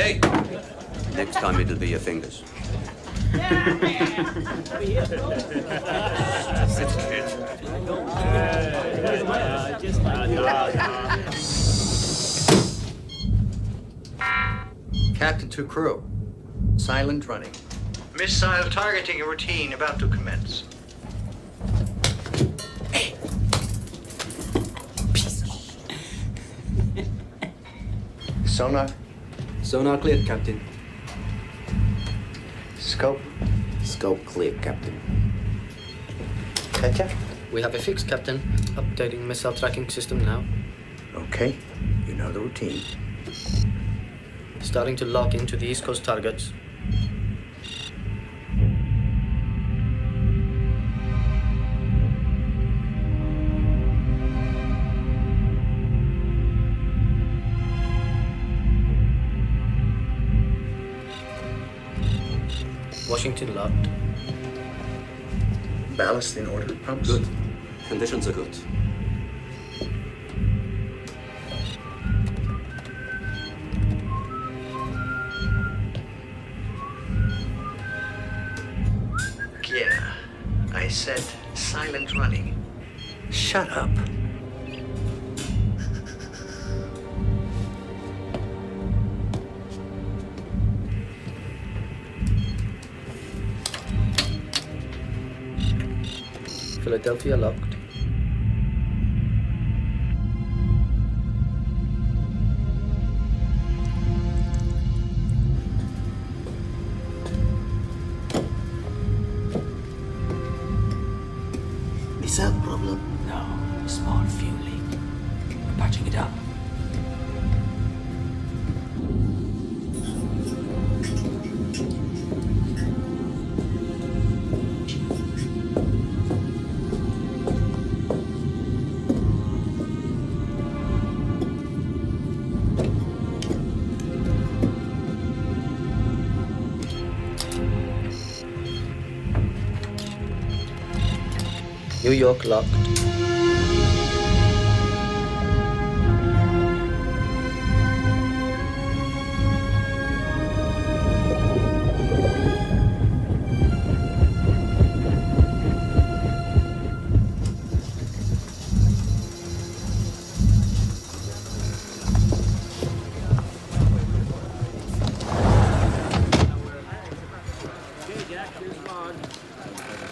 Hey! Next time it'll be your fingers. Captain to crew. Silent running. Missile targeting routine about to commence. Hey. Sonar. Sonar cleared, Captain. Scope. Scope cleared, Captain. Katya? We have a fix, Captain. Updating missile tracking system now. Okay. You know the routine. Starting to lock into the East Coast targets. Washington locked. Ballast in order. Pumps. Good. Conditions are good. Yeah. I said silent running. Shut up. Philadelphia locked. Missile problem? No, small fuel leak. We're patching it up. New York locked.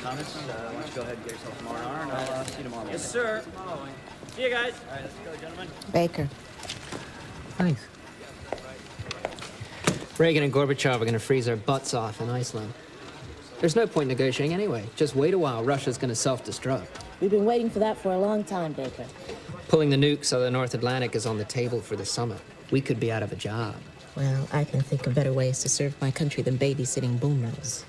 Thomas, why don't you go ahead and get yourself some R&R, and I'll see you tomorrow morning. Yes, sir. See you guys. All right, let's go, gentlemen. Baker. Thanks. Reagan and Gorbachev are going to freeze our butts off in Iceland. There's no point negotiating anyway. Just wait a while. Russia's going to self-destruct. We've been waiting for that for a long time, Baker. Pulling the nukes out of the North Atlantic is on the table for the summit. We could be out of a job. Well, I can think of better ways to serve my country than babysitting boomers.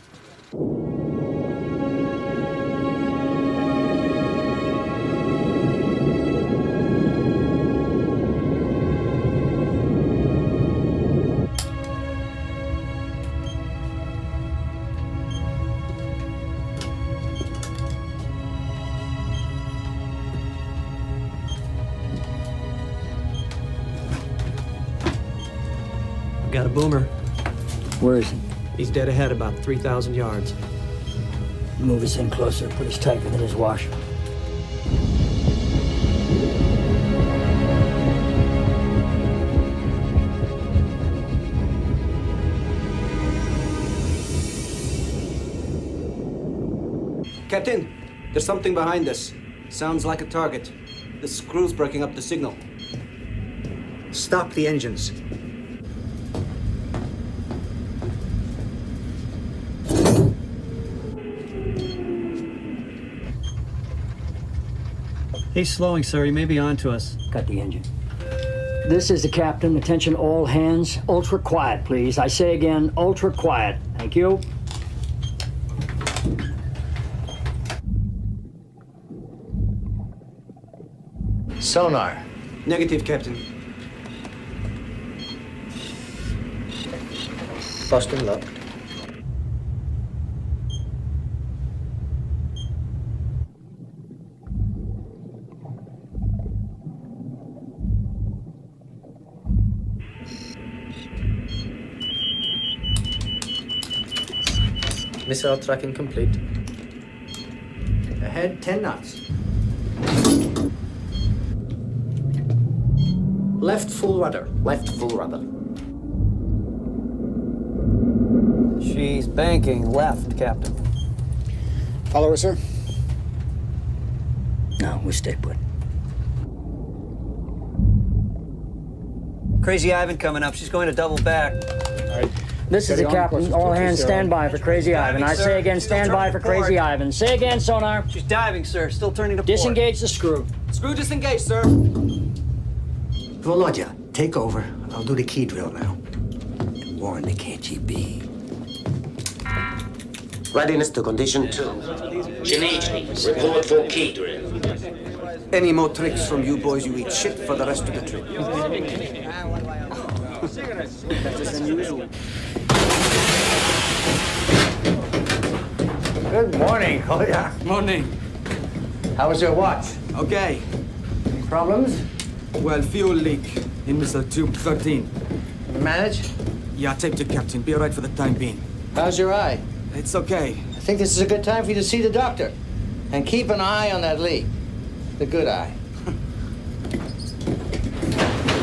Got a boomer. Where is he? He's dead ahead about 3,000 yards. Move us in closer. Put us tight within his wash. Captain, there's something behind us. Sounds like a target. The screw's breaking up the signal. Stop the engines. He's slowing, sir. He may be on to us. Cut the engine. This is the captain. Attention all hands. Ultra quiet, please. I say again, ultra quiet. Thank you. Sonar. Negative, Captain. Boston locked. Missile tracking complete. Ahead 10 knots. Left full rudder. Left full rudder. She's banking left, Captain. Follow her, sir? No, we stay put. Crazy Ivan coming up. She's going to double back. This is the captain. All hands stand by for Crazy Ivan. I say again, stand by for Crazy Ivan. Say again, sonar. She's diving, sir. Still turning to port. Disengage the screw. Screw disengaged, sir. Volodya, take over. I'll do the key drill now. Warn the KGB. Readiness to condition 2. Janechny, report for key drill. Any more tricks from you boys, you eat shit for the rest of the trip. Good morning, Kolya. Morning. How was your watch? Okay. Any problems? Well, fuel leak in missile tube 13. Manage? Yeah, tape to captain. Be all right for the time being. How's your eye? It's okay. I think this is a good time for you to see the doctor. And keep an eye on that leak. The good eye.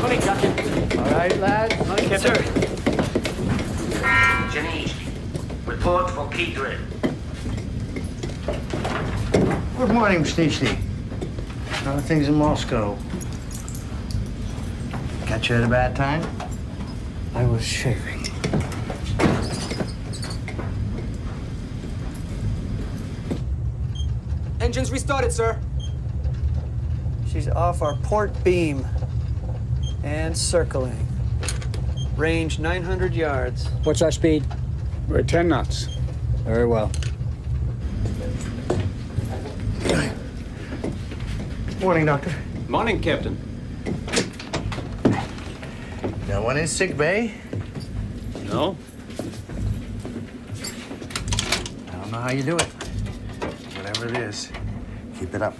Morning, captain. All right, lad? Sir. Janechny, report for key drill. Good morning, Msnichny. How are things in Moscow? Catch you at a bad time? I was shaving. Engines restarted, sir. She's off our port beam and circling. Range 900 yards. What's our speed? We're 10 knots. Very well. Morning, Doctor. Morning, Captain. No one in sick bay? No? I don't know how you do it. Whatever it is, keep it up.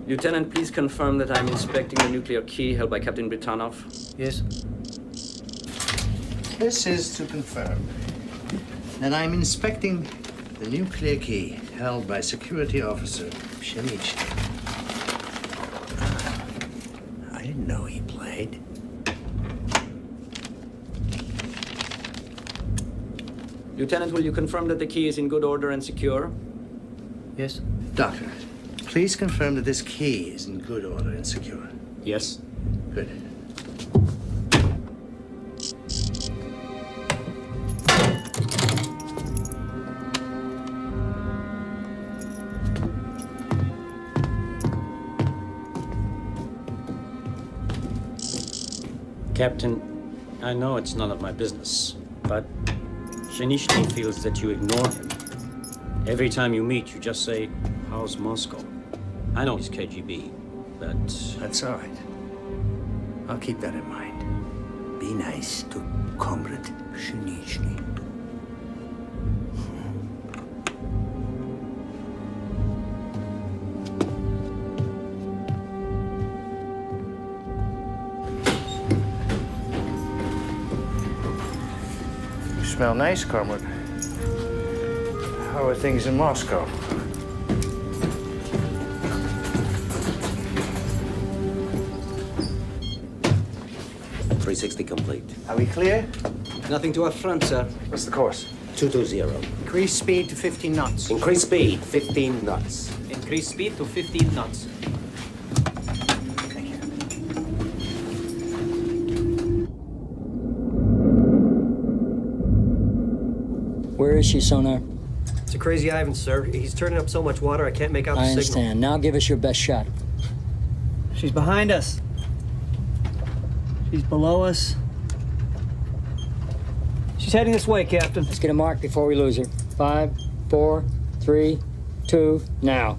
Lieutenant, please confirm that I'm inspecting the nuclear key held by Captain Britanov. Yes. This is to confirm that I'm inspecting the nuclear key held by Security Officer Pshenichny. I didn't know he played. Lieutenant, will you confirm that the key is in good order and secure? Yes. Doctor, please confirm that this key is in good order and secure. Yes. Good. Captain, I know it's none of my business, but Janechny feels that you ignore him. Every time you meet, you just say, "How's Moscow?" I know he's KGB, but... That's all right. I'll keep that in mind. Be nice to Comrade Pshenichny. You smell nice, Comrade. How are things in Moscow? .360 complete. Are we clear? Nothing to our front, sir. What's the course? 220. Increase speed to 15 knots. Increase speed 15 knots. Increase speed to 15 knots. Thank you. Where is she, sonar? It's a Crazy Ivan, sir. He's turning up so much water I can't make out the I signal. understand. Now give us your best shot. She's behind us. She's below us. She's heading this way, Captain. Let's get a mark before we lose her. 5, 4, 3, 2, now.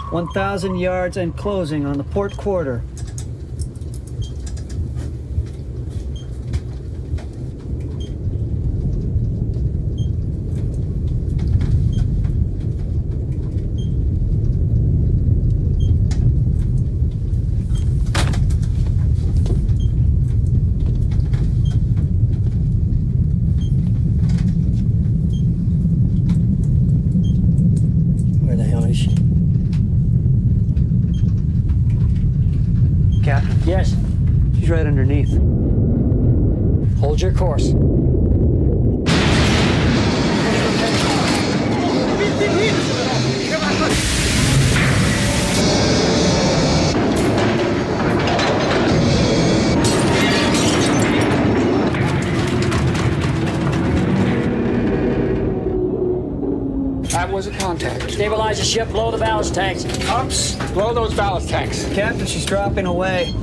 1,000 yards and closing on the port quarter. Yes. She's right underneath. Hold your course. That was a contact. Stabilize the ship, blow the ballast tanks. Ups, blow those ballast tanks. Captain, she's dropping away.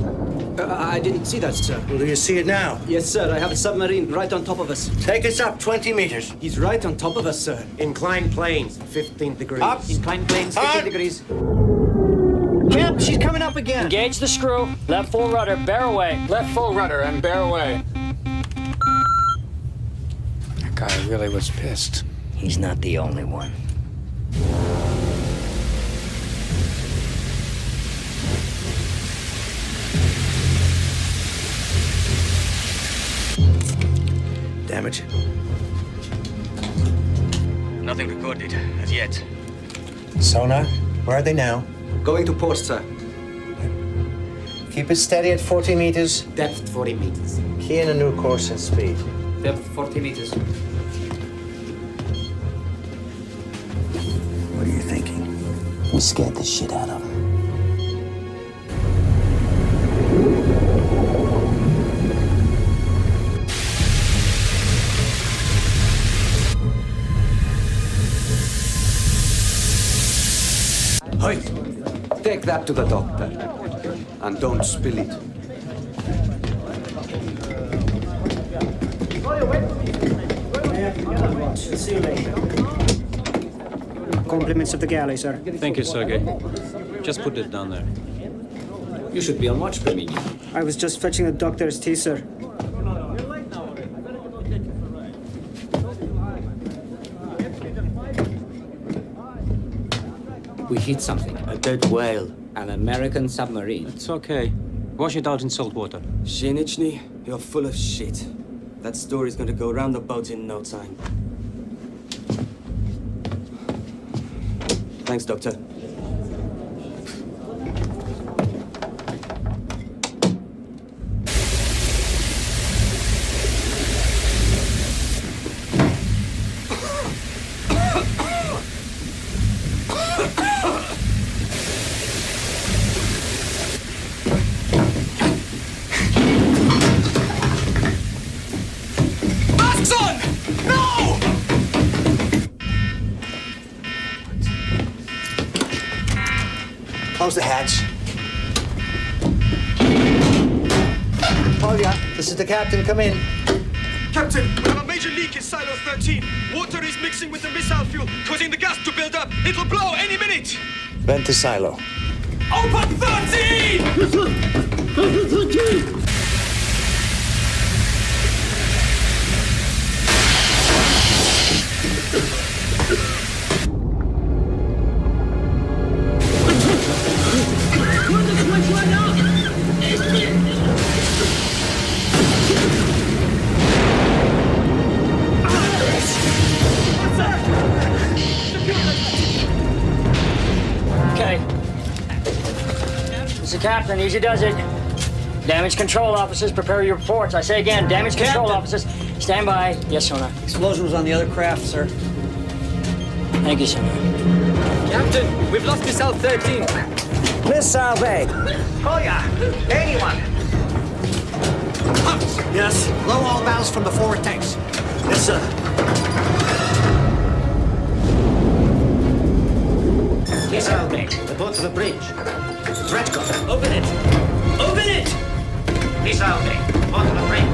I didn't see that, sir. Well, do you see it now? Yes, sir. I have a submarine right on top of us. Take us up 20 meters. He's right on top of us, sir. Inclined planes, 15 degrees. Up. Inclined planes, 15 degrees. Captain, she's coming up again. Engage the screw. Left full rudder, bear away. Left full rudder and bear away. That guy really was pissed. He's not the only one. Damage? Nothing recorded as yet. Sonar? Where are they now? Going to port, sir. Keep it steady at 40 meters. Depth 40 meters. Key in a new course and speed. Depth 40 meters. What are you thinking? We scared the shit out of him. Hey, take that to the doctor. And don't spill it. See you later. Compliments of the galley, sir. Thank you, Sergey. Just put it down there. You should be on watch, Premini. I was just fetching the doctor's tea, sir. We hit something. A dead whale. An American submarine. It's okay. Wash it out in salt water. Shinichny, you're full of shit. That story's gonna go around the boat in no time. Thanks, Doctor. Close the hatch. Polya, this is the captain. Come in. Captain, we have a major leak in silo 13. Water is mixing with the missile fuel, causing the gas to build up. It'll blow any minute. Vent the silo. Open 13! Okay. Mr. Captain, easy does it. Damage control officers, prepare your reports. I say again, damage control officers, stand by. Yes, Sonar. Explosion was on the other craft, sir. Thank you, Sonar. Captain, we've lost missile 13. Missile bay. Polya, anyone? Yes. Blow all ballast from the forward tanks. Yes, sir. Missile bay. Report to the bridge. Threat gun. Open it! Open it! Missile bay. Report to the bridge.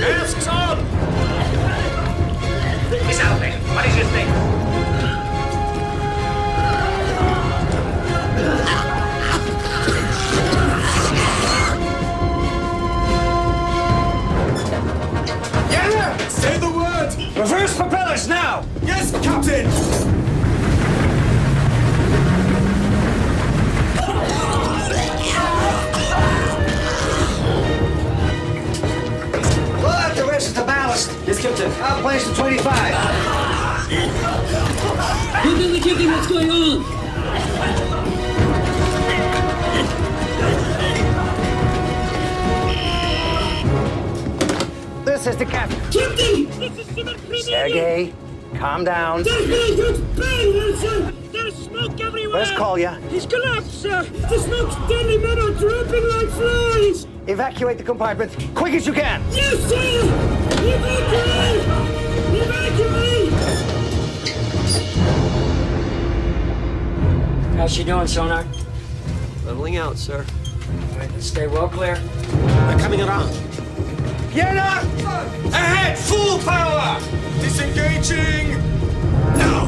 Masks on! Missile bay. What is your thing? Say the word! Reverse propellers now! Yes, Captain! Blow out the rest of the ballast. Yes, Captain. I'll place the 25. Who did the kicking? What's going on? the captain. Captain! Sergey, calm down. There's smoke everywhere! Where's Kolya? He's collapsed, sir! The smoke's deadly, men are dropping like flies! Evacuate the compartment, quick as you can. Yes, sir! Evacuate! Evacuate! How's she doing, Sonar? Leveling out, sir. All right, let's stay well clear. They're coming around. Yana! Ahead! Full power! Disengaging! Now!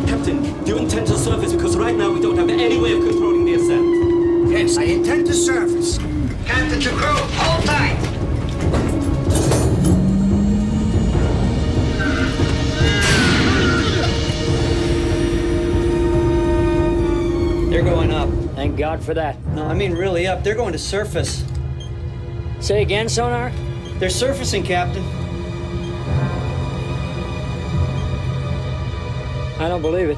Captain, do you intend to surface? Because right now we don't have any way of controlling the ascent. Yes, I intend to surface. Captain to crew, hold tight! They're going up. Thank God for that. No, I mean really up. They're going to surface. Say again, Sonar? They're surfacing, Captain. I don't believe it.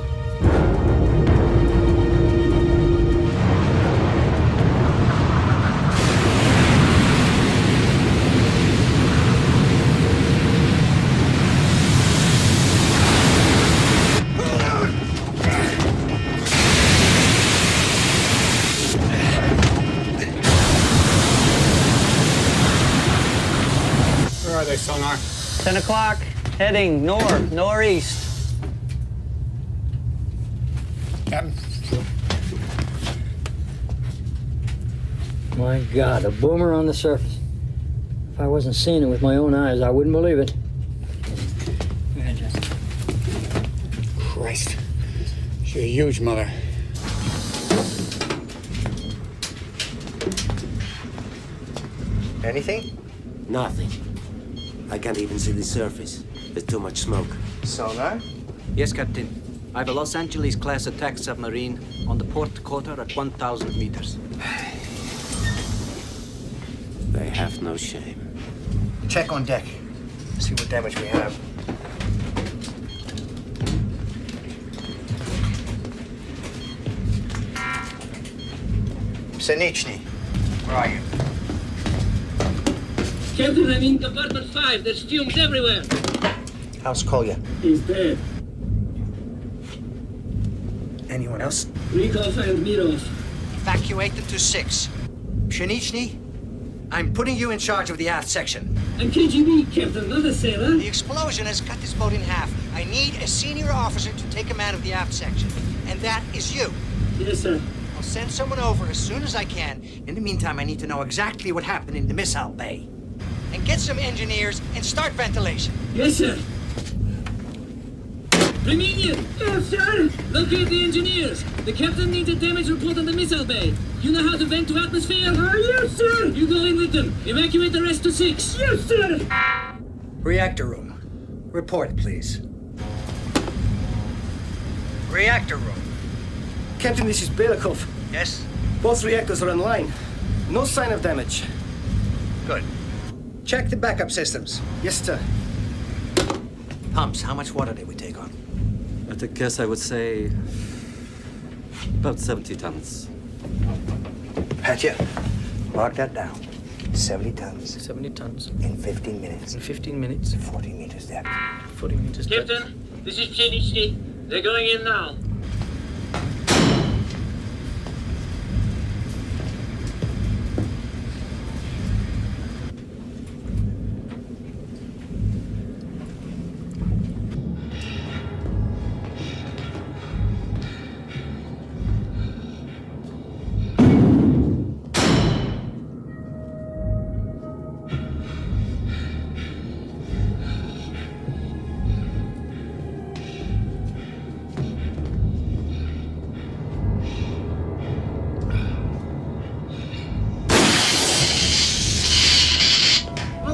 Where are they, Sonar? 10 o'clock, heading northeast. Captain? My God, a boomer on the surface. If I wasn't seeing it with my own eyes, I wouldn't believe it. Go ahead, Jack. Christ. She's a huge mother. Anything? Nothing. I can't even see the surface. There's too much smoke. Sonar? Yes, Captain. I have a Los Angeles-class attack submarine on the port quarter at 1,000 meters. They have no shame. Check on deck. See what damage we have. Sinichny, where are you? Captain, I'm in compartment 5. There's fumes everywhere. How's Kolya? He's dead. Anyone else? Rykov and Mirov. Evacuate them to 6. Pshenichny, I'm putting you in charge of the aft section. I'm KGB, Captain, not a sailor. The explosion has cut this boat in half. I need a senior officer to take command of the aft section. And that is you. Yes, sir. I'll send someone over as soon as I can. In the meantime, I need to know exactly what happened in the missile bay. And get some engineers and start ventilation. Yes, sir. Reminian! Yes, sir! Locate the engineers. The captain needs a damage report on the missile bay. You know how to vent to atmosphere? Yes, sir! You go in with them. Evacuate the rest to 6. Yes, sir! Reactor room. Report, please. Reactor room. Captain, this is Belikov. Yes? Both reactors are online. No sign of damage. Good. Check the backup systems. Yes, sir. Pumps, how much water did we take on? At a guess, I would say about 70 tons. Patya, mark that down. 70 tons. 70 tons. In 15 minutes. In 15 minutes. 40 meters depth. 40 meters depth. Captain, this is Pshenichny. They're going in now.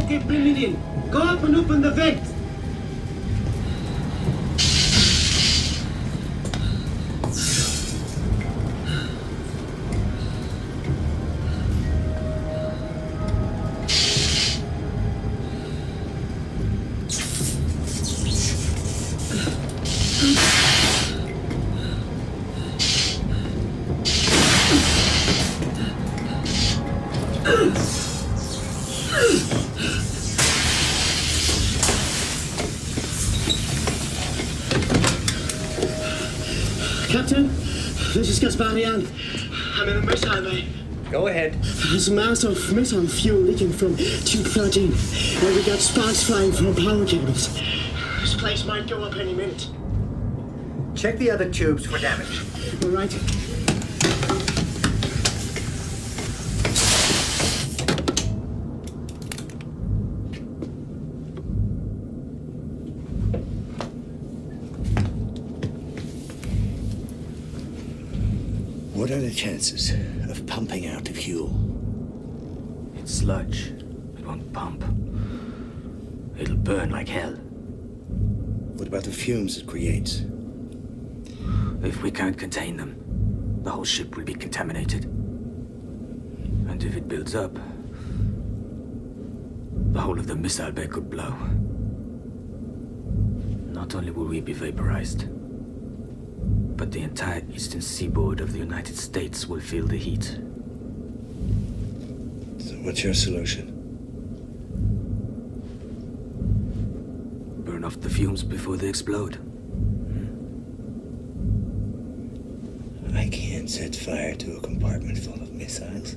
Okay, bring it in. Go up and open the vent. Captain, this is Gasparian. I'm in a missile bay. Go ahead. There's a mass of missile fuel leaking from tube 13, and we got sparks flying from power cables. This place might go up any minute. Check the other tubes for damage. All right. What are the chances of pumping out the fuel? It's sludge. It won't pump. It'll burn like hell. What about the fumes it creates? If we can't contain them, the whole ship will be contaminated. And if it builds up, the whole of the missile bay could blow. Not only will we be vaporized, but the entire eastern seaboard of the United States will feel the heat. So what's your solution? Burn off the fumes before they explode. I can't set fire to a compartment full of missiles.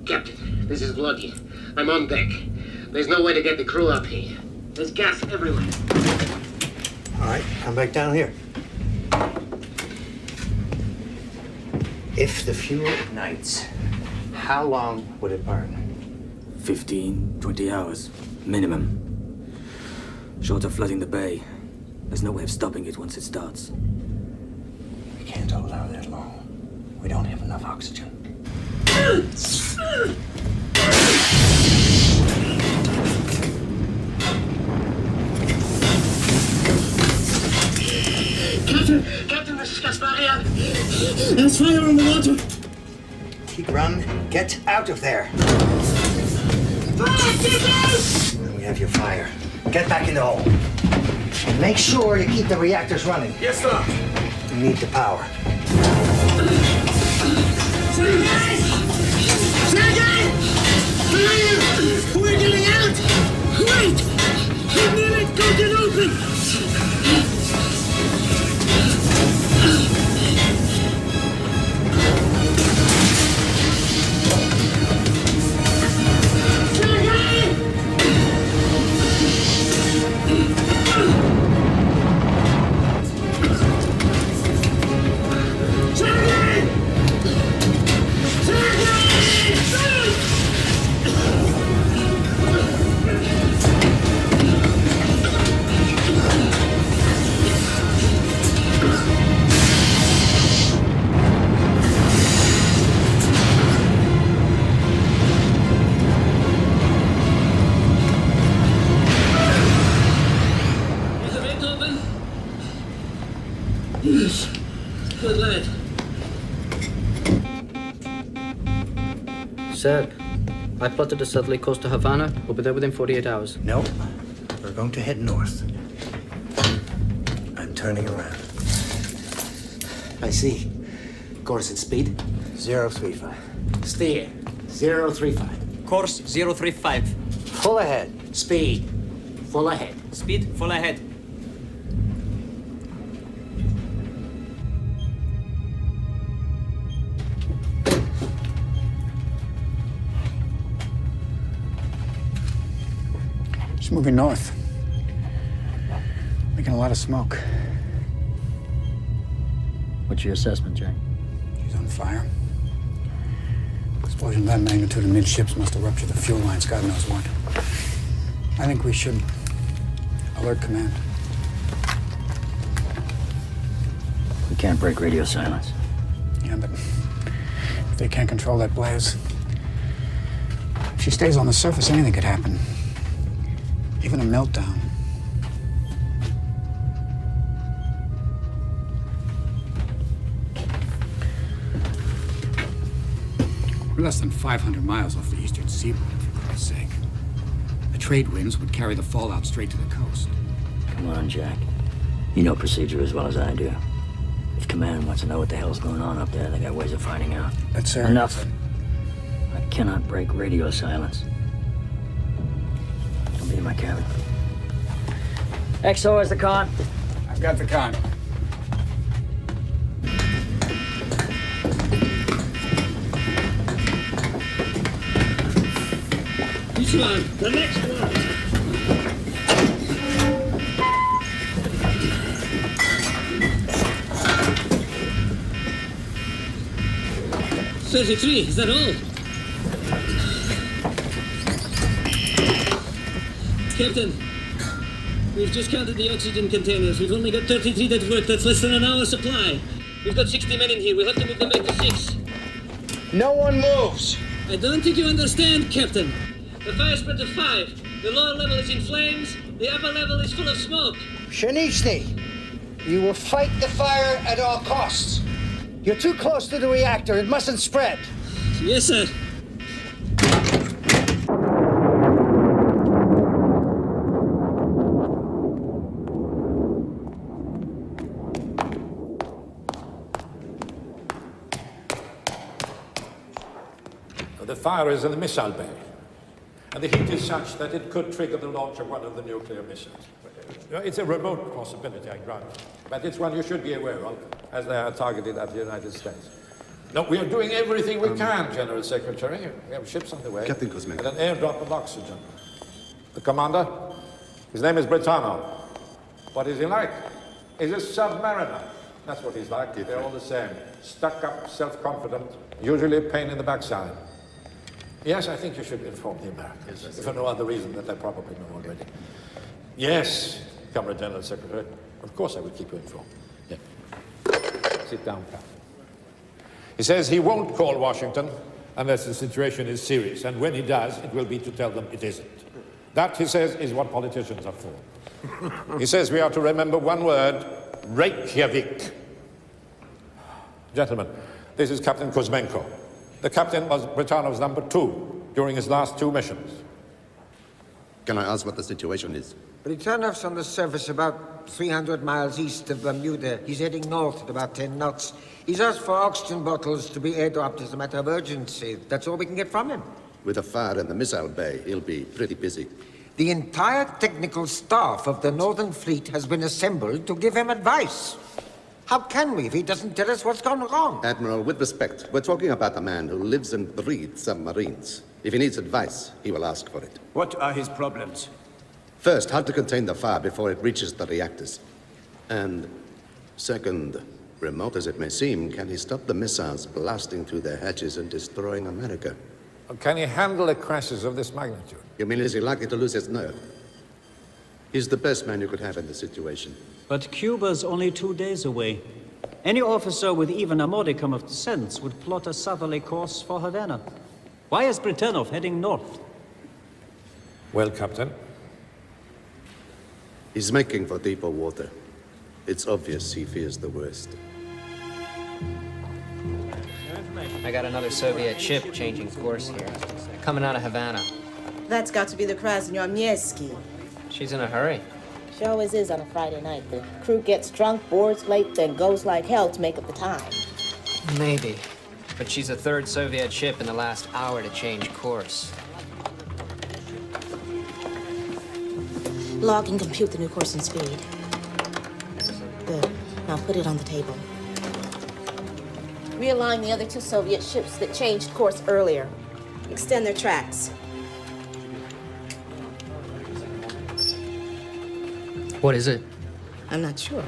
Captain, this is Vladdy. I'm on deck. There's no way to get the crew up here. There's gas everywhere. All right, come back down here. If the fuel ignites, how long would it burn? 15, 20 hours, minimum. Short of flooding the bay, there's no way of stopping it once it starts. We can't hold out that long. We don't have enough oxygen. Captain, this is Gasparian. There's fire on the water. Tigran, get out of there. Fire, get out! And we have your fire. Get back in the hole. And make sure you keep the reactors running. Yes, sir. We need the power. Sergei! Sergei! We're getting out! Wait! The minute got it open! Good lad. Sir, I plotted a southerly course to Havana. We'll be there within 48 hours. No, we're going to head north. I'm turning around. I see. Course and speed? 035. Steer. 035. Course 035. Full ahead. Speed. Full ahead. Speed full ahead. She's moving north. Making a lot of smoke. What's your assessment, Jack? She's on fire. Explosion of that magnitude amidships must have ruptured the fuel lines, God knows what. I think we should alert command. We can't break radio silence. Yeah, but if they can't control that blaze, if she stays on the surface, anything could happen. Even a meltdown. We're less than 500 miles off the eastern seaboard, for Christ's sake. The trade winds would carry the fallout straight to the coast. Come on, Jack. You know procedure as well as I do. If Command wants to know what the hell's going on up there, they got ways of finding out. But, sir... Enough. I cannot break radio silence. I'll be in my cabin. XO has the con. I've got the con. This one, the next one. 33, is that all? Captain, we've just counted the oxygen containers. We've only got 33 that work. That's less than an hour's supply. We've got 60 men in here. We'll have to move them back to 6. No one moves. I don't think you understand, Captain. The fire spread to 5. The lower level is in flames. The upper level is full of smoke. Shanichny, you will fight the fire at all costs. You're too close to the reactor. It mustn't spread. Yes, sir. The fire is in the missile bay, and the heat is such that it could trigger the launch of one of the nuclear missiles. It's a remote possibility, I grant, but it's one you should be aware of, as they are targeted at the United States. No, we are doing everything we can, General Secretary. We have ships on the way. Captain Cosme. And an airdrop of oxygen. The commander, his name is Britanno. What is he like? He's a submariner. That's what he's like. They're all the same. Stuck up, self-confident, usually a pain in the backside. Yes, I think you should inform the Americans, for no other reason that they probably know already. Yes, Comrade General Secretary. Of course I will keep you informed. Yeah. Sit down, Captain. He says he won't call Washington unless the situation is serious, and when he does, it will be to tell them it isn't. That, he says, is what politicians are for. He says we are to remember one word, Reykjavik. Gentlemen, this is Captain Kuzmenko. The captain was Britanno's number 2 during his last 2 missions. Can I ask what the situation is? Britannov's on the surface about 300 miles east of Bermuda. He's heading north at about 10 knots. He's asked for oxygen bottles to be airdropped as a matter of urgency. That's all we can get from him. With a fire in the missile bay, he'll be pretty busy. The entire technical staff of the Northern Fleet has been assembled to give him advice. How can we if he doesn't tell us what's gone wrong? Admiral, with respect, we're talking about a man who lives and breathes submarines. If he needs advice, he will ask for it. What are his problems? First, how to contain the fire before it reaches the reactors. And second, remote as it may seem, can he stop the missiles blasting through their hatches and destroying America? Can he handle a crisis of this magnitude? You mean, is he likely to lose his nerve? He's the best man you could have in the situation. But Cuba's only 2 days away. Any officer with even a modicum of sense would plot a southerly course for Havana. Why is Britanov heading north? Well, Captain. He's making for deeper water. It's obvious he fears the worst. I got another Soviet ship changing course here, coming out of Havana. That's got to be the Krasnoyarsk. She's in a hurry. She always is on a Friday night. The crew gets drunk, boards late, then goes like hell to make up the time. Maybe. But she's the 3rd Soviet ship in the last hour to change course. Log and compute the new course and speed. Good. Now put it on the table. Realign the other 2 Soviet ships that changed course earlier. Extend their tracks. What is it? I'm not sure.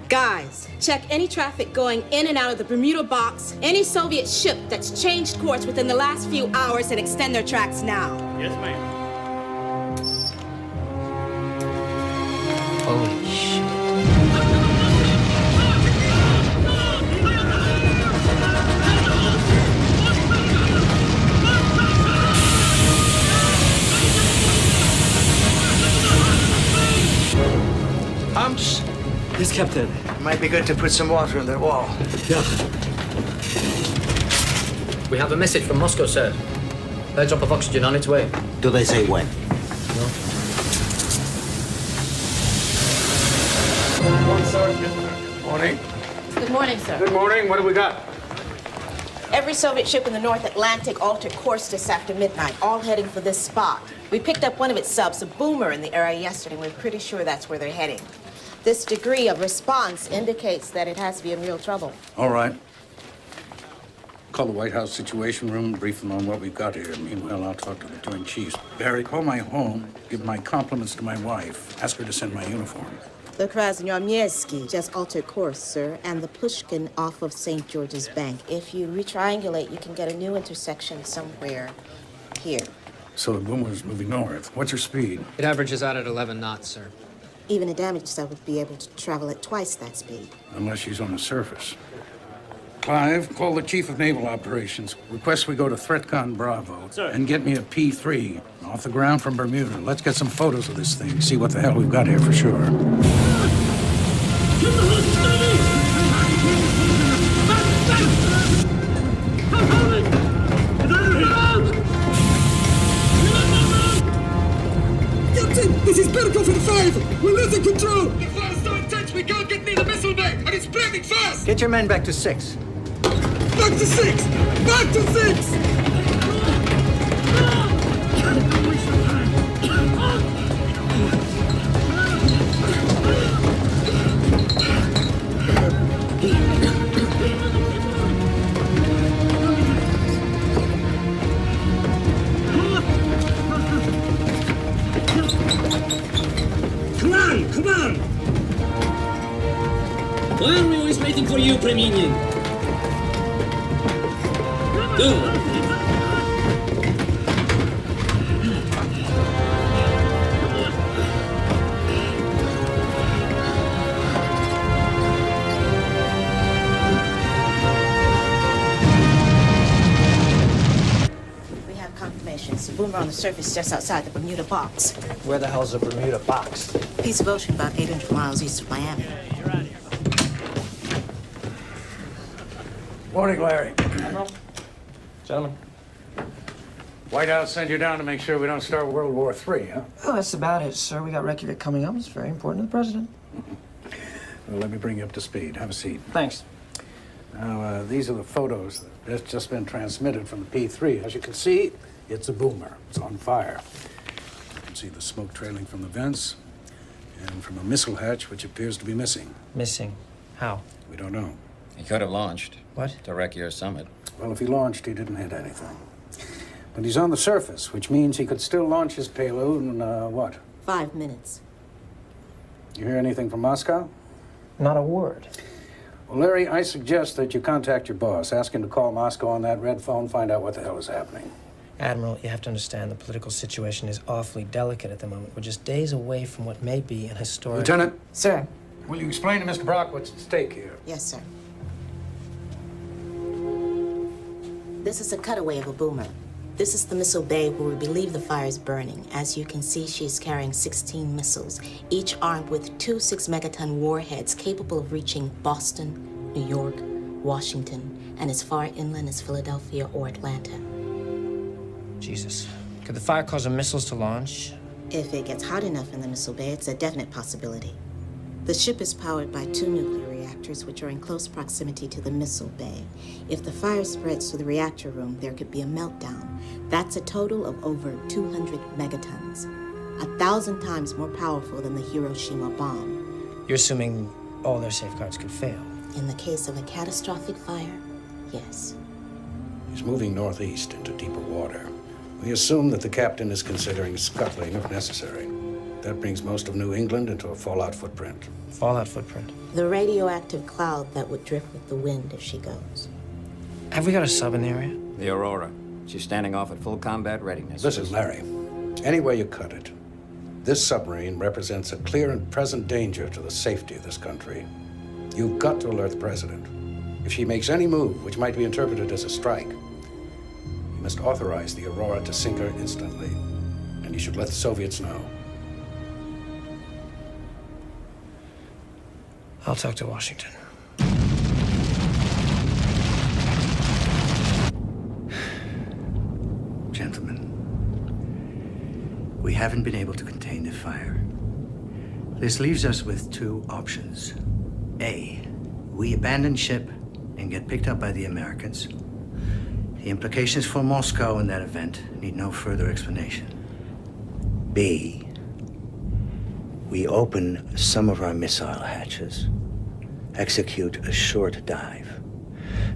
Guys, check any traffic going in and out of the Bermuda box, any Soviet ship that's changed course within the last few hours, and extend their tracks now. Yes, ma'am. Holy shit. Pumps? Yes, Captain. Might be good to put some water in the wall. Yeah. We have a message from Moscow, sir. Airdrop of oxygen on its way. Do they say when? No. Morning. Good morning, sir. Good morning. What do we got? Every Soviet ship in the North Atlantic altered course just after midnight, all heading for this spot. We picked up one of its subs, a boomer, in the area yesterday, and we're pretty sure that's where they're heading. This degree of response indicates that it has to be in real trouble. All right. Call the White House Situation Room, brief them on what we've got here. Meanwhile, I'll talk to the Joint Chiefs. Barry, call my home, give my compliments to my wife, ask her to send my uniform. The Krasnoyarmieski just altered course, sir, and the Pushkin off of St. George's Bank. If you retriangulate, you can get a new intersection somewhere here. So the boomer's moving north. What's her speed? It averages out at 11 knots, sir. Even a damaged sub would be able to travel at twice that speed. Unless she's on the surface. Clive, call the Chief of Naval Operations. Request we go to ThreatCon Bravo. Sir. And get me a P-3 off the ground from Bermuda. Let's get some photos of this thing, see what the hell we've got here for sure. Captain, this is Berkov in 5. We're losing control. The fire's so intense we can't get near the missile bay, and it's spreading fast. Get your men back to 6. Back to 6! Back to 6! Come on, come on! Why are we always waiting for you, Preminian? Go! We have confirmation. It's a boomer on the surface just outside the Bermuda box. Where the hell's the Bermuda box? Piece of ocean about 800 miles east of Miami. Morning, Larry. Gentlemen. White House sent you down to make sure we don't start World War III, huh? Oh, that's about it, sir. We got Reykjavik coming up. It's very important to the president. Well, let me bring you up to speed. Have a seat. Thanks. Now, these are the photos that's just been transmitted from the P-3. As you can see, it's a boomer. It's on fire. You can see the smoke trailing from the vents and from a missile hatch, which appears to be missing. Missing? How? We don't know. He could have launched. What? To wreck your summit. Well, if he launched, he didn't hit anything. But he's on the surface, which means he could still launch his payload in, what? 5 minutes. You hear anything from Moscow? Not a word. Well, Larry, I suggest that you contact your boss. Ask him to call Moscow on that red phone, find out what the hell is happening. Admiral, you have to understand the political situation is awfully delicate at the moment. We're just days away from what may be an historic... Lieutenant? Sir. Will you explain to Mr. Brock what's at stake here? Yes, sir. This is a cutaway of a boomer. This is the missile bay where we believe the fire is burning. As you can see, she's carrying 16 missiles, each armed with 2 6-megaton warheads capable of reaching Boston, New York, Washington, and as far inland as Philadelphia or Atlanta. Jesus. Could the fire cause the missiles to launch? If it gets hot enough in the missile bay, it's a definite possibility. The ship is powered by 2 nuclear reactors, which are in close proximity to the missile bay. If the fire spreads to the reactor room, there could be a meltdown. That's a total of over 200 megatons, 1,000 times more powerful than the Hiroshima bomb. You're assuming all their safeguards could fail. In the case of a catastrophic fire, yes. He's moving northeast into deeper water. We assume that the captain is considering scuttling if necessary. That brings most of New England into a fallout footprint. Fallout footprint? The radioactive cloud that would drift with the wind if she goes. Have we got a sub in the area? The Aurora. She's standing off at full combat readiness. Listen, Larry, any way you cut it, this submarine represents a clear and present danger to the safety of this country. You've got to alert the president. If she makes any move which might be interpreted as a strike, you must authorize the Aurora to sink her instantly. And you should let the Soviets know. I'll talk to Washington. Gentlemen, we haven't been able to contain the fire. This leaves us with two options. A, we abandon ship and get picked up by the Americans. The implications for Moscow in that event need no further explanation. B, we open some of our missile hatches, execute a short dive.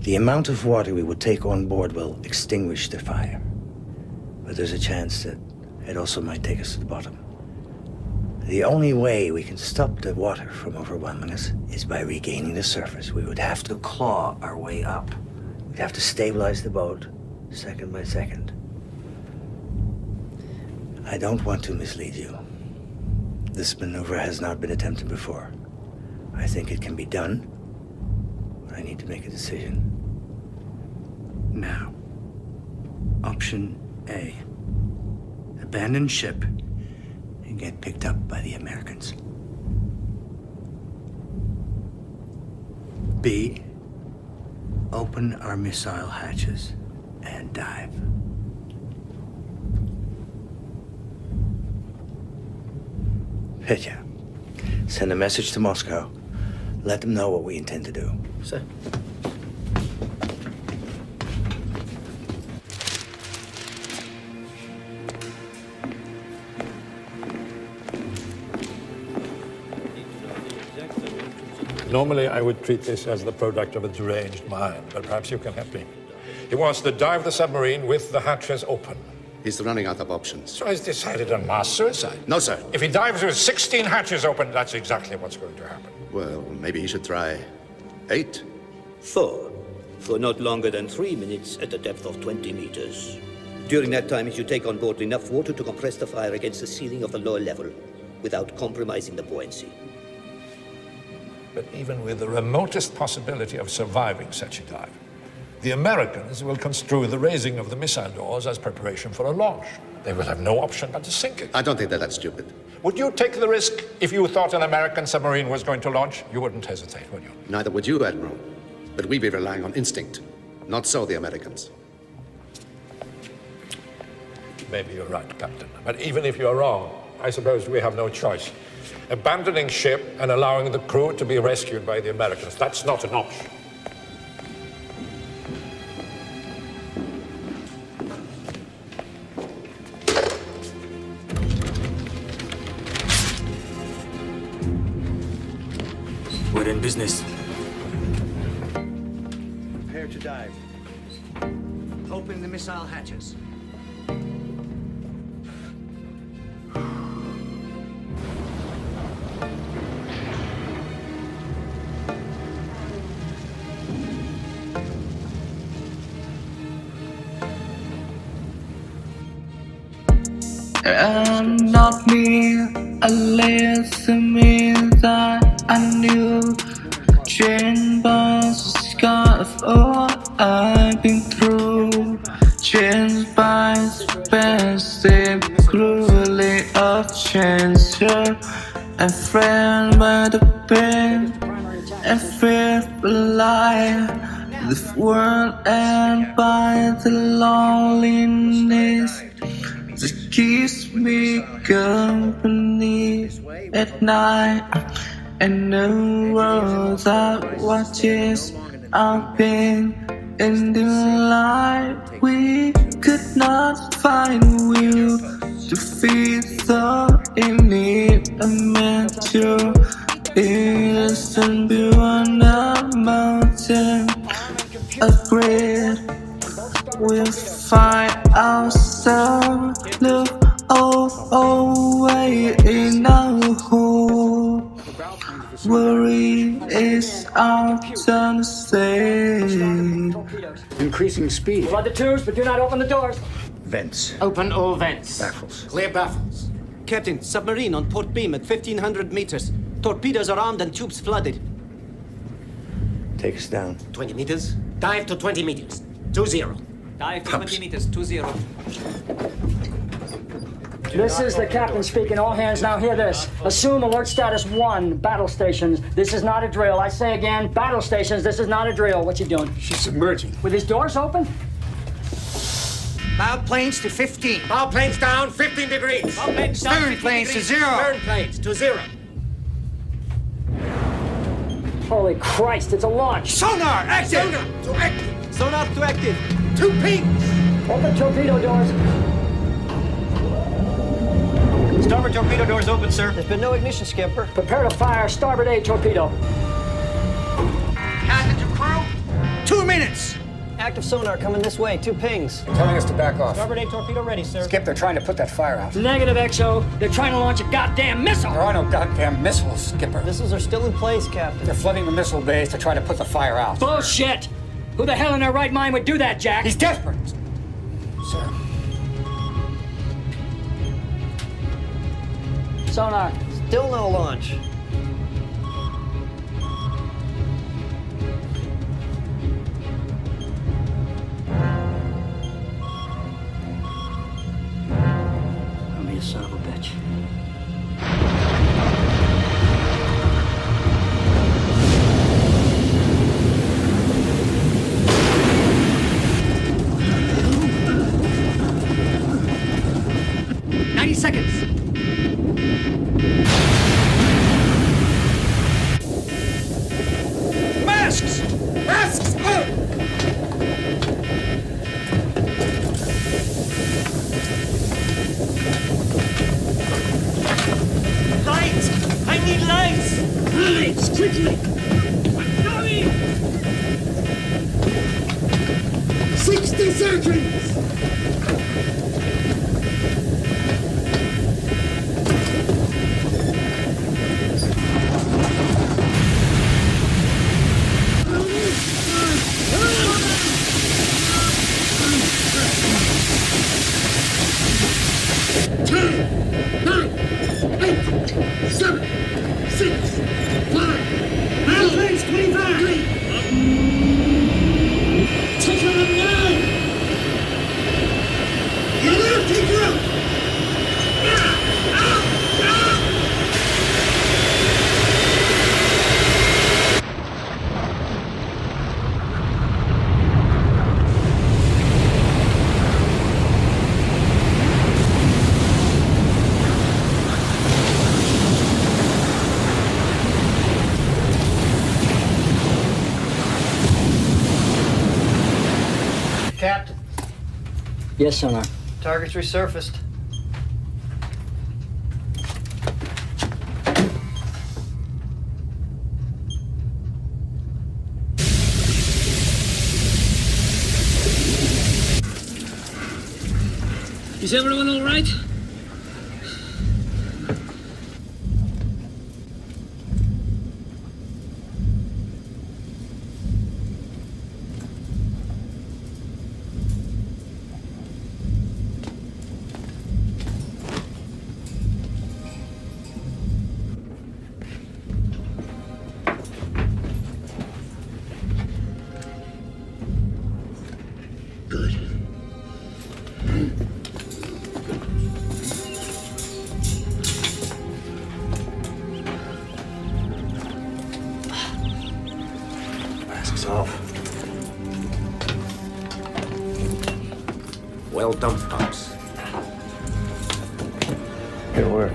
The amount of water we would take on board will extinguish the fire, but there's a chance that it also might take us to the bottom. The only way we can stop the water from overwhelming us is by regaining the surface. We would have to claw our way up. We'd have to stabilize the boat, second by second. I don't want to mislead you. This maneuver has not been attempted before. I think it can be done, but I need to make a decision. Now, option A. Abandon ship and get picked up by the Americans. B. Open our missile hatches and dive. Petya, send a message to Moscow. Let them know what we intend to do. Sir. Normally, I would treat this as the product of a deranged mind, but perhaps you can help me. He wants to dive the submarine with the hatches open. He's running out of options. So he's decided on mass suicide? No, sir. If he dives with 16 hatches open, that's exactly what's going to happen. Well, maybe he should try 8. 4. For not longer than 3 minutes at a depth of 20 meters. During that time, he should take on board enough water to compress the fire against the ceiling of the lower level without compromising the buoyancy. But even with the remotest possibility of surviving such a dive, the Americans will construe the raising of the missile doors as preparation for a launch. They will have no option but to sink it. I don't think that that's stupid. Would you take the risk if you thought an American submarine was going to launch? You wouldn't hesitate, would you? Neither would you, Admiral. But we'd be relying on instinct. Not so the Americans. Maybe you're right, Captain. But even if you're wrong, I suppose we have no choice. Abandoning ship and allowing the crew to be rescued by the Americans, that's not an option. We're in business. Prepare to dive. Open the missile hatches. And not me, at least to me that I knew. Chained by the scar of all I've been through. Chained by the best, cruelly of changer. And framed by the pain and fear for life. This world and by the loneliness that keeps me company at night, and the world that watches our pain in the light. We could not find will to feed the immature innocent beyond the mountain of greed. We'll find ourselves, look away in our hole. Worry is our turn to say. Increasing speed. Flood the tubes, but do not open the doors. Vents. Open all vents. Baffles. Clear baffles. Captain, submarine on port beam at 1,500 meters. Torpedoes are armed and tubes flooded. Take us down. 20 meters. Dive to 20 meters. 2-0. Dive to 20 meters. 2-0. This is the captain speaking. All hands now hear this. Assume alert status 1, battle stations. This is not a drill. I say again, battle stations, this is not a drill. What's he doing? She's submerging. With his doors open? Bow planes to 15. Bow planes down 15 degrees. Bow planes down Stern 15 planes to degrees. 0. Stern planes to 0. Holy Christ, it's a launch! Sonar, active! Sonar to active! Sonar to active. 2 pings! Open torpedo doors. Starboard torpedo doors open, sir. There's been no ignition, Skipper. Prepare to fire starboard A torpedo. Captain to crew? 2 minutes. Active sonar coming this way. 2 pings. Telling us to back off. Starboard A torpedo ready, sir. Skip, they're trying to put that fire out. Negative, XO. They're trying to launch a goddamn missile! There are no goddamn missiles, Skipper. Missiles are still in place, Captain. They're flooding the missile bays to try to put the fire out. Bullshit! Who the hell in their right mind would do that, Jack? He's desperate. Sir. Sonar. Still no launch. I'll be a son of a bitch. Masks! Masks up! Lights! I need lights! Lights, quickly! Coming! 60 seconds! Captain, Yes, Sonar. target's resurfaced. Is everyone all right? Masks off. Well done, Pops. Good work.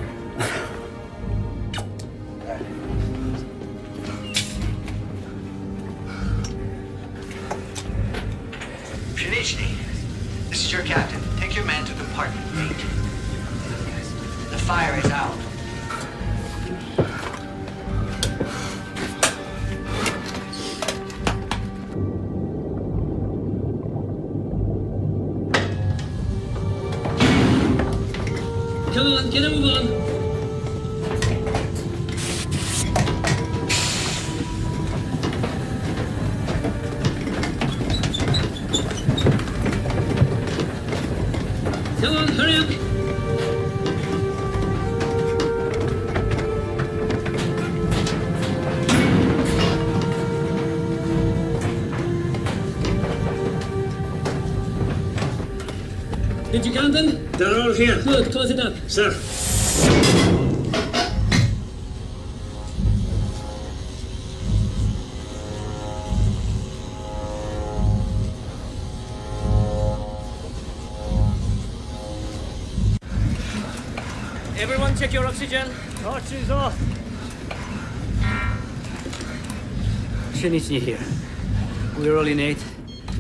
Pshenichny, this is your captain. Take your man to compartment 8. The fire is out. Come on, get a move on. Come on, hurry up. Did you count them? They're all here. Good, close it up. Sir. Everyone check your oxygen. Torches off. Shinichi here. We're all in 8.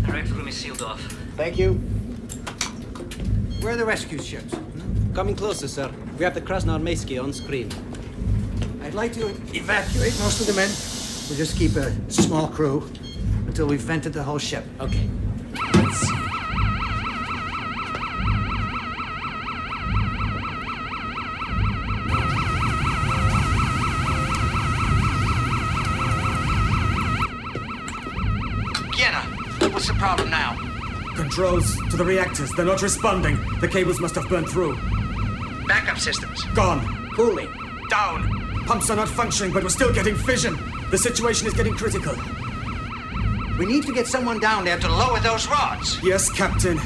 The reactor room is sealed off. Thank you. Where are the rescue ships? Coming closer, sir. We have the Krasnoarmeyski on screen. I'd like to evacuate most of the men. We'll just keep a small crew until we've vented the whole ship. Okay. What's the problem now? Controls to the reactors. They're not responding. The cables must have burned through. Backup systems. Gone. Cooling. Down. Pumps are not functioning, but we're still getting fission. The situation is getting critical. We need to get someone down there to lower those rods. Yes, Captain.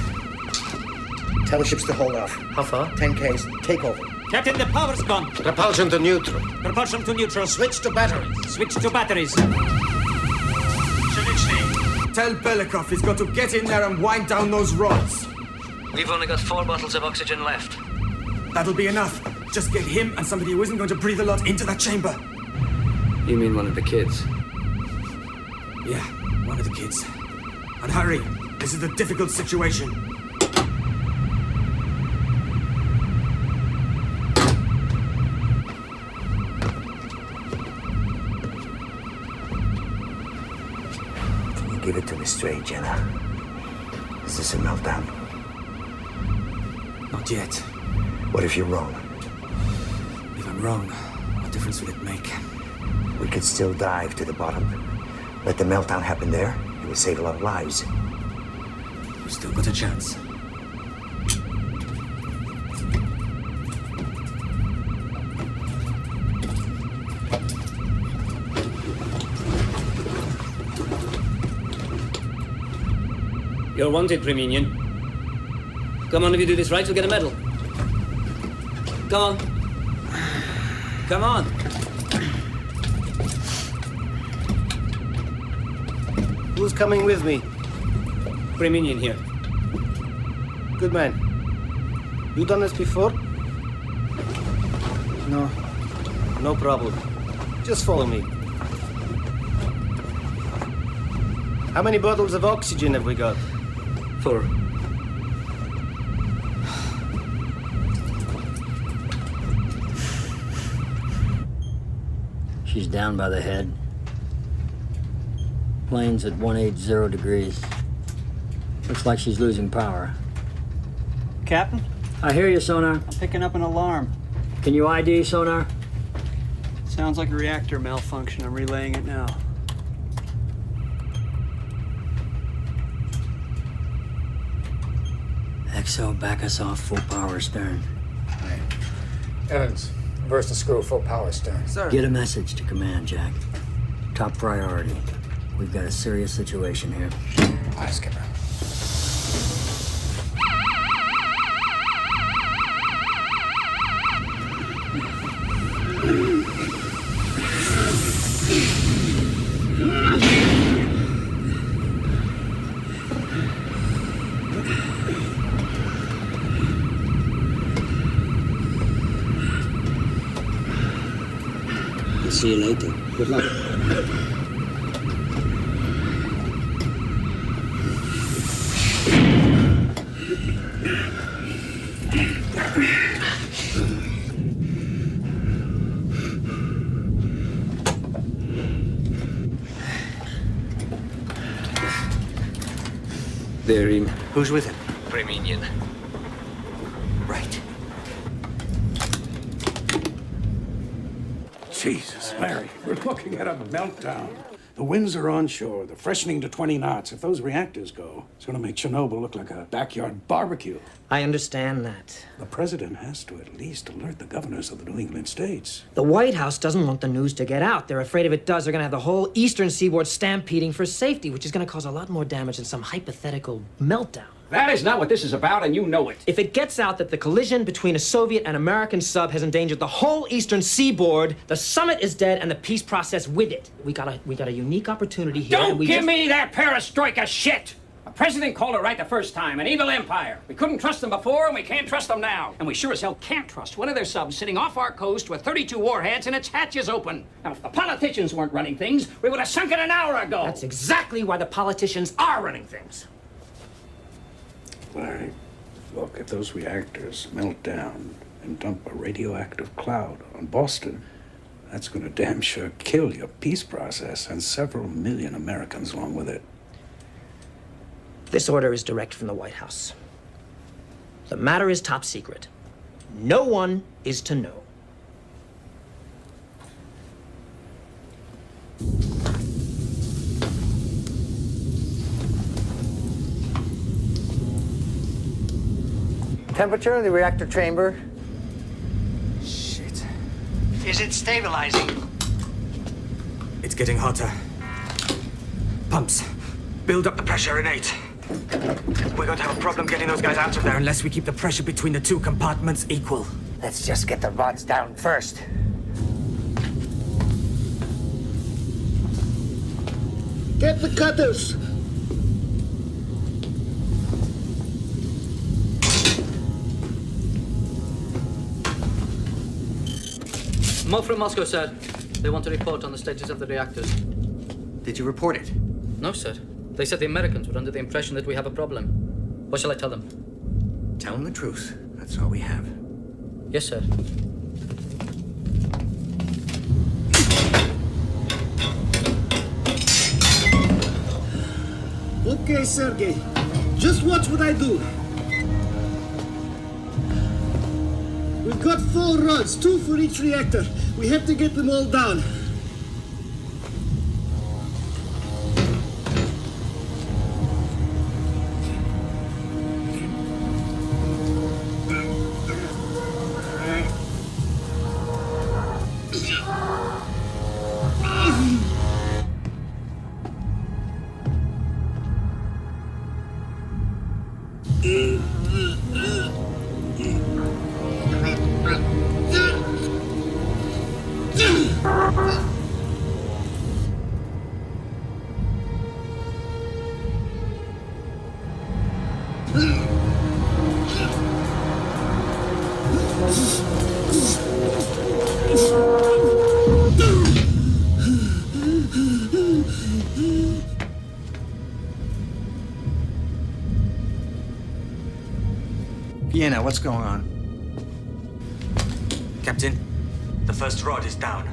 Tell the ships to hold off. How far? 10 Ks. Take over. Captain, the power's gone. Propulsion to neutral. Propulsion to neutral. Switch to batteries. Switch to batteries. Tell Belikov he's got to get in there and wind down those rods. We've only got 4 bottles of oxygen left. That'll be enough. Just get him and somebody who isn't going to breathe a lot into that chamber. You mean one of the kids? Yeah, one of the kids. And hurry. This is a difficult situation. Give it to me straight, Jenna. Is this a meltdown? Not yet. What if you're wrong? If I'm wrong, what difference will it make? We could still dive to the bottom. Let the meltdown happen there. It would save a lot of lives. We've still got a chance. You're wanted, Preminion. Come on, if you do this right, you'll get a medal. Come on. Come on. Who's coming with me? Preminion here. Good man. You done this before? No. No problem. Just follow me. How many bottles of oxygen have we got? 4. She's down by the head. Plane's at 180 degrees. Looks like she's losing power. Captain? I hear you, sonar. I'm picking up an alarm. Can you ID, sonar? Sounds like a reactor malfunction. I'm relaying it now. XO, back us off, full power stern. Right. Evans, reverse the screw, full power stern. Sir. Get a message to command, Jack. Top priority. We've got a serious situation here. Aye, Skipper. See you later. Good luck. There, him. Who's with him? Preminion. Right. Jesus, Larry, we're looking at a meltdown. The winds are onshore, they're freshening to 20 knots. If those reactors go, it's going to make Chernobyl look like a backyard barbecue. I understand that. The president has to at least alert the governors of the New England states. The White House doesn't want the news to get out. They're afraid if it does, they're going to have the whole eastern seaboard stampeding for safety, which is going to cause a lot more damage than some hypothetical meltdown. That is not what this is about, and you know it. If it gets out that the collision between a Soviet and American sub has endangered the whole eastern seaboard, the summit is dead and the peace process with it. We got a unique opportunity here. Don't give me that perestroika shit! The president called it right the first time, an evil empire. We couldn't trust them before, and we can't trust them now. And we sure as hell can't trust one of their subs sitting off our coast with 32 warheads and its hatches open. Now, if the politicians weren't running things, we would have sunk it an hour ago. That's exactly why the politicians are running things. Larry, look, if those reactors melt down and dump a radioactive cloud on Boston, that's going to damn sure kill your peace process and several million Americans along with it. This order is direct from the White House. The matter is top secret. No one is to know. Temperature in the reactor chamber. Shit. Is it stabilizing? It's getting hotter. Pumps. Build up the pressure in 8. We're going to have a problem getting those guys out of there unless we keep the pressure between the 2 compartments equal. Let's just get the rods down first. Get the cutters! Mo from Moscow, sir. They want to report on the status of the reactors. Did you report it? No, sir. They said the Americans were under the impression that we have a problem. What shall I tell them? Tell them the truth. That's all we have. Yes, sir. Okay, Sergei. Just watch what I do. We've got 4 rods, 2 for each reactor. We have to get them all down. Vienna, what's going on? Captain, the first rod is down.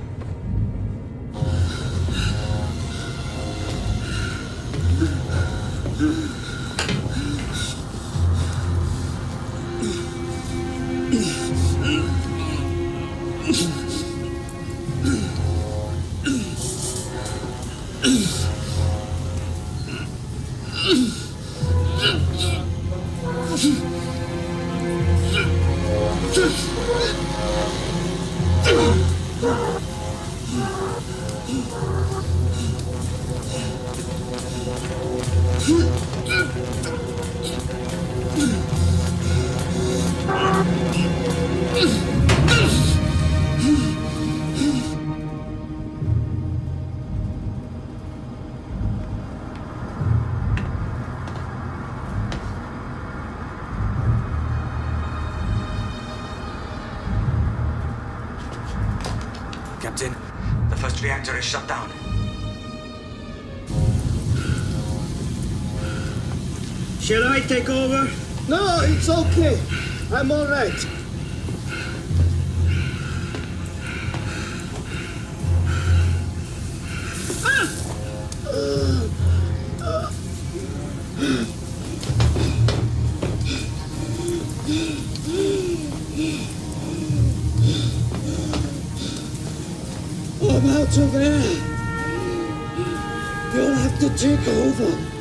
Captain, the first reactor is shut down. Shall I take over? No, it's okay. I'm all right. I'm out of air. You'll have to take over.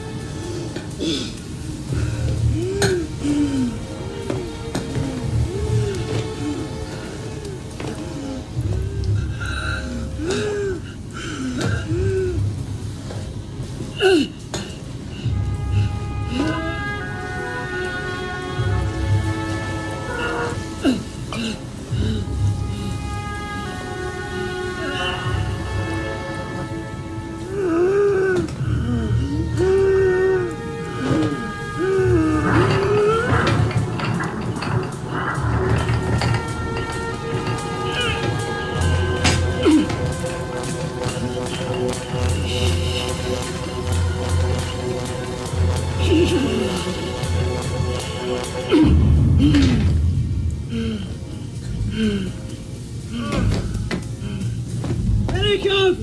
Take off!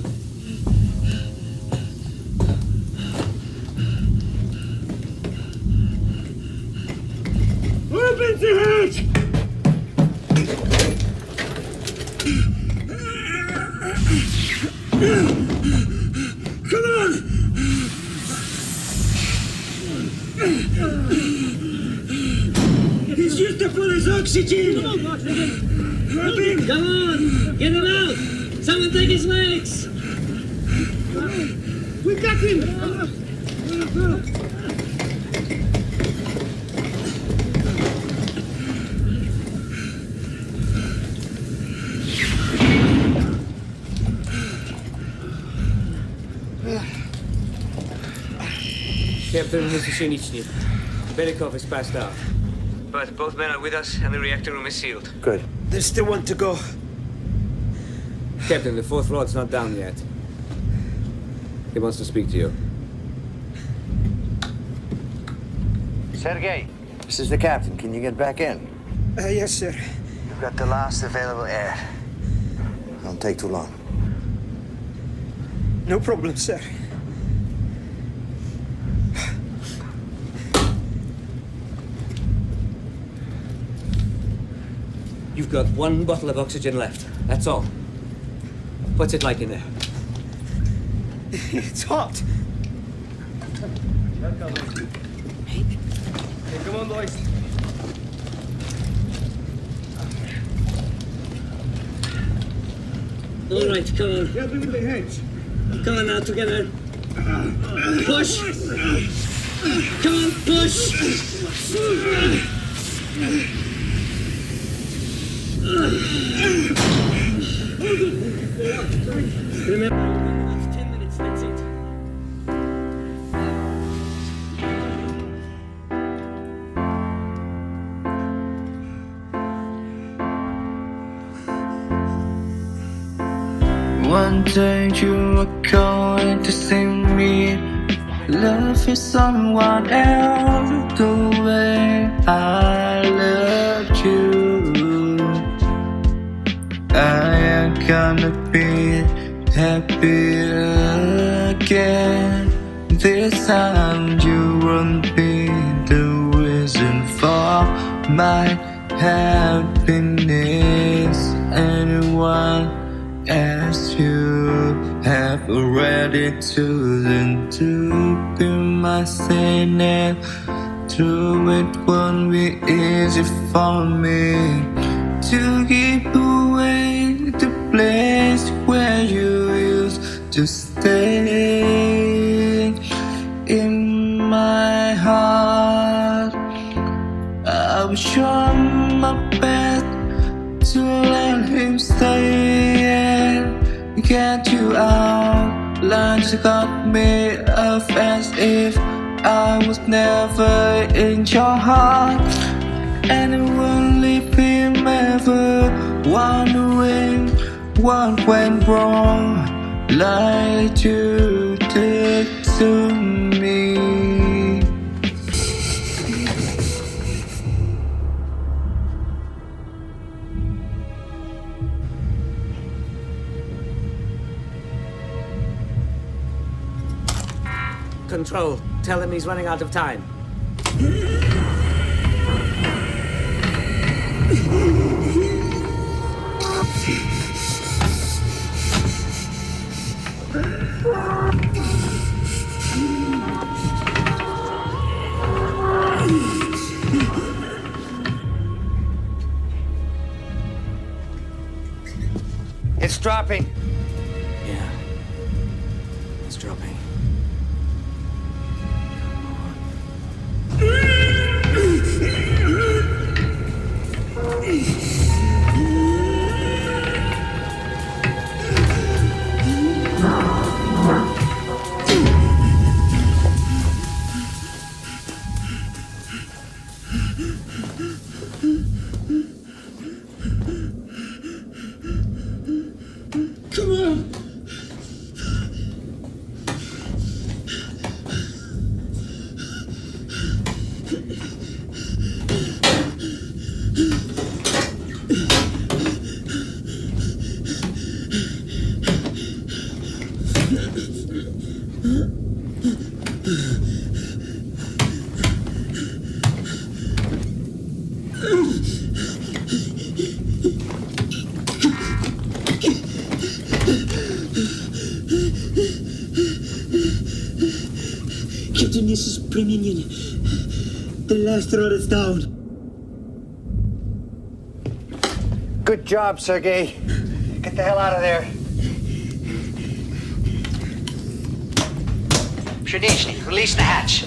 Open the hatch! Come on! He's used up all his oxygen! Come on, help him! Come on! Get him out! Someone take his legs! We got him! Captain, this is Shinichny. Belikov is passed out. But both men are with us, and the reactor room is sealed. Good. There's still one to go. Captain, the fourth rod's not down yet. He wants to speak to you. Sergei, this is the captain. Can you get back in? Yes, sir. You've got the last available air. Don't take too long. No problem, sir. You've got one bottle of oxygen left. That's all. What's it like in there? It's hot. Hey, come on, boys. All right, come on. Help me with the hedge. Come on now, together. Push! Come on, push! Remember, it's 10 minutes, that's it. One day you are going to see me. Love is someone else the way I loved you. I am gonna be happy again. This time you won't be the reason for my happiness. Anyone as you have already chosen to be my sinner. Through it won't be easy for me to give away the place where you used to stay. In my heart, I will try my best to let him stay and get you out. Lines got me off as if I was never in your heart, and I won't leave him ever wondering what went wrong, like you did to me. Control, tell him he's running out of time. It's dropping. Yeah. It's dropping. Come on! This is Pre-Minion. The last rod is down. Good job, Sergei. Get the hell out of there. Shinichny, release the hatch.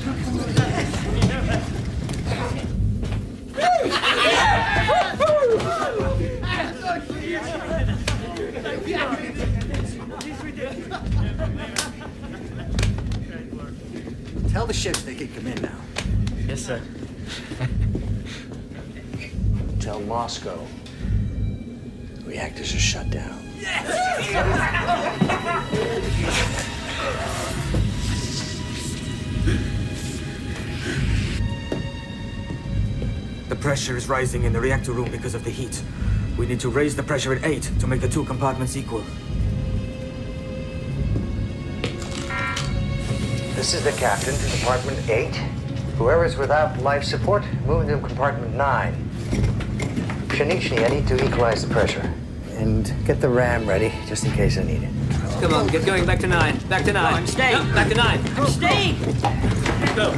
Tell the ships they can come in now. Yes, sir. Tell Moscow reactors are shut down. The pressure is rising in the reactor room because of the heat. We need to raise the pressure at 8 to make the 2 compartments equal. This is the captain to compartment 8. Whoever's without life support, move into compartment 9. Shinichny, I need to equalize the pressure. And get the ram ready, just in case I need it. Come on, get going. Back to 9. Back to 9. No, I'm staying. No, back to 9. I'm staying. Go.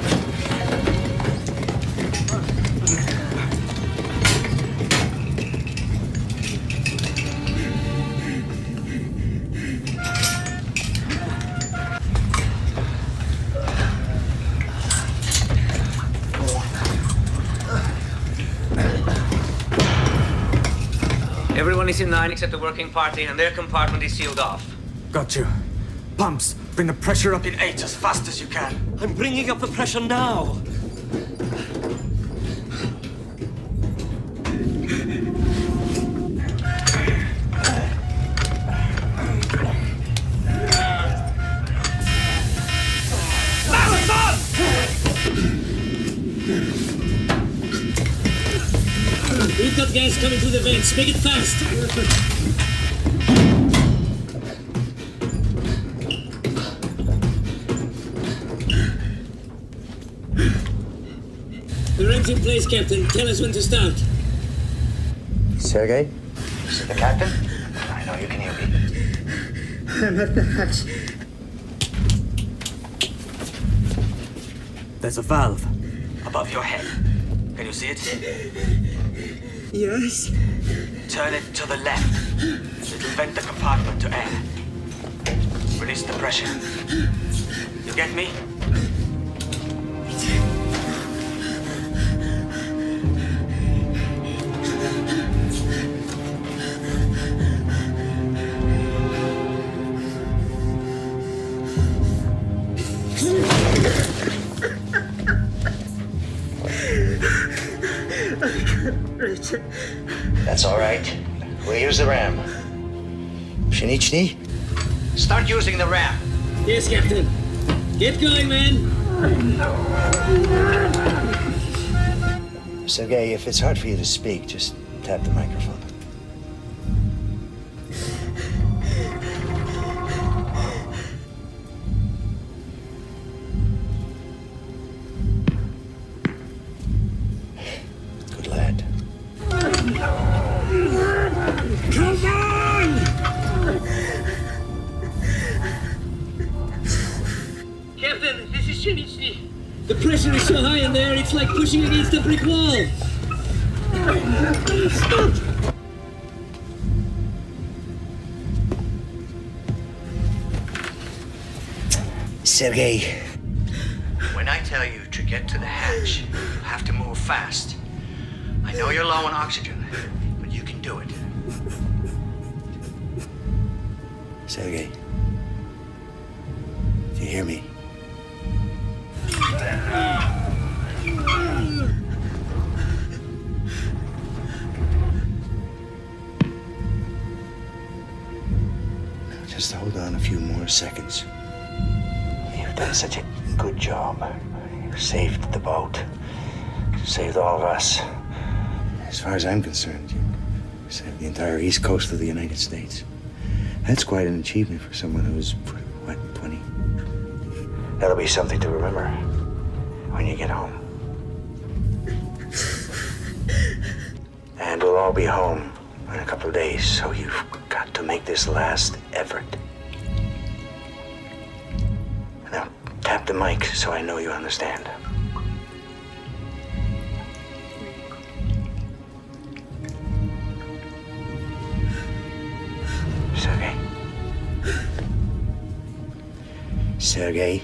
Everyone is in 9 except the working party, and their compartment is sealed off. Got you. Pumps, bring the pressure up in 8 as fast as you can. I'm bringing up the pressure now. We've got gas coming through the vents. Make it fast. The ram's in place, Captain. Tell us when to start. Sergei, this is the captain. I know you can hear me. I'm at the hatch. There's a valve above your head. Can you see it? Yes? Turn it to the left. It'll vent the compartment to air. Release the pressure. You get me? That's all right. We'll use the ram. Shinichny, start using the ram. Yes, Captain. Get going, man. Sergei, if it's hard for you to speak, just tap the microphone. Good lad. Come on! Captain, this is Shinichny. The pressure is so high in there, it's like pushing against a brick wall. Stop! Sergei, when I tell you to get to the hatch, you have to move fast. I know you're low on oxygen, but you can do it. Sergei, do you hear me? Just hold on a few more seconds. You've done such a good job. You saved the boat. Saved all of us. As far as I'm concerned, you saved the entire east coast of the United States. That's quite an achievement for someone who's, what, 20? That'll be something to remember when you get home. And we'll all be home in a couple of days, so you've got to make this last effort. Now, Tap the mic so I know you understand. Sergei,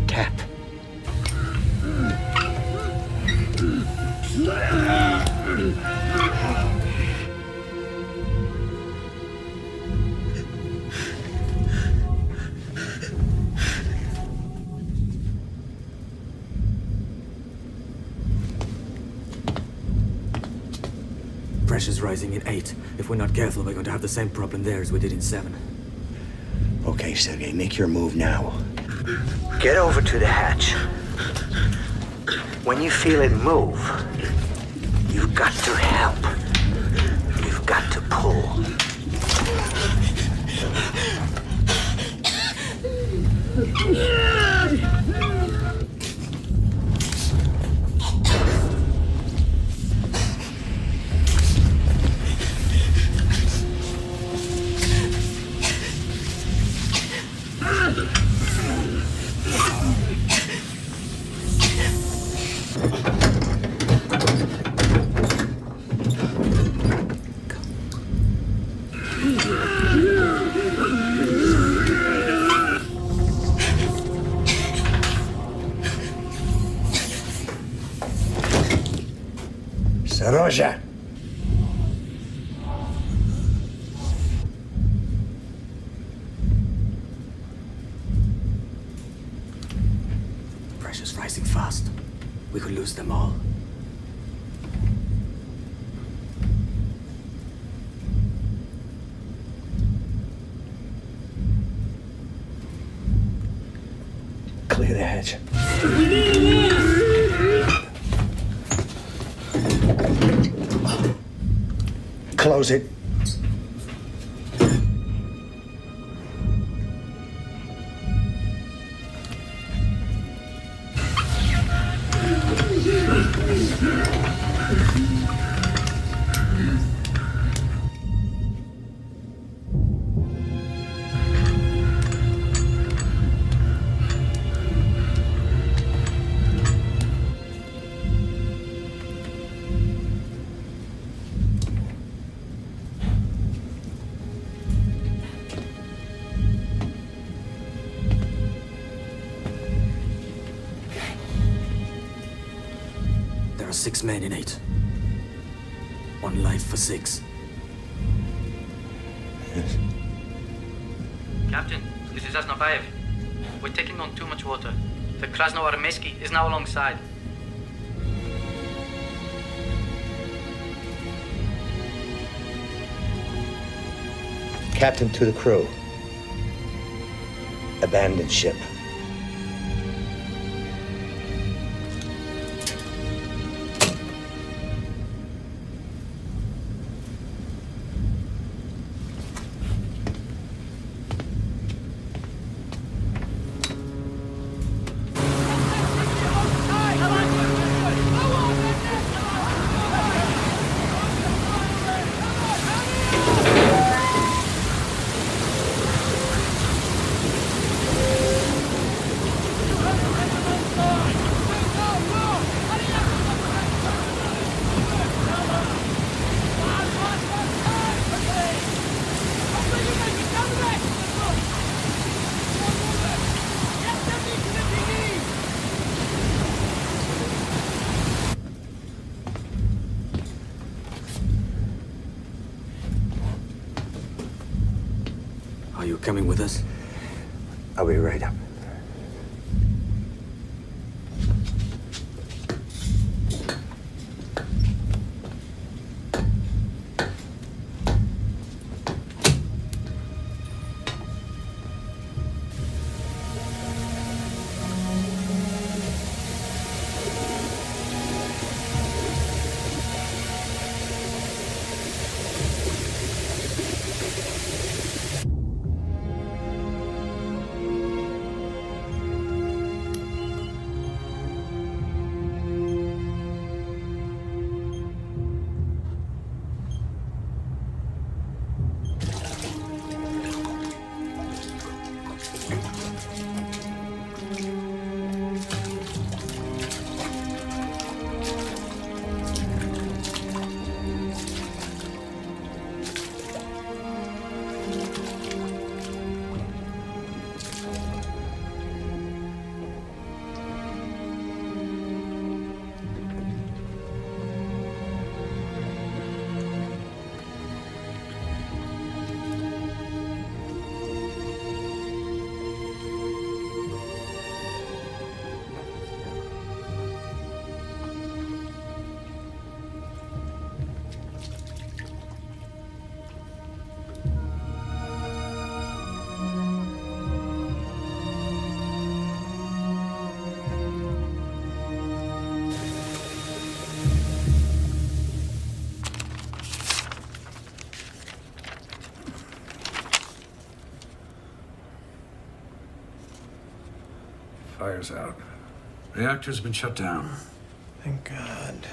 tap. Pressure's rising in 8. If we're not careful, we're going to have the same problem there as we did in 7. Okay, Sergei, make your move now. Get over to the hatch. When you feel it move, you've got to help. You've got to pull. Roja. Pressure's rising fast. We could lose them all. Clear the hatch. Close it. There are 6 men in 8. 1 life for 6. Yes. Captain, this is Asnobayev. We're taking on too much water. The Krasnoarmeyski is now alongside. Captain to the crew. Abandon ship. Are you coming with us? I'll be right up. Fire's out. Reactor's been shut down. Thank God.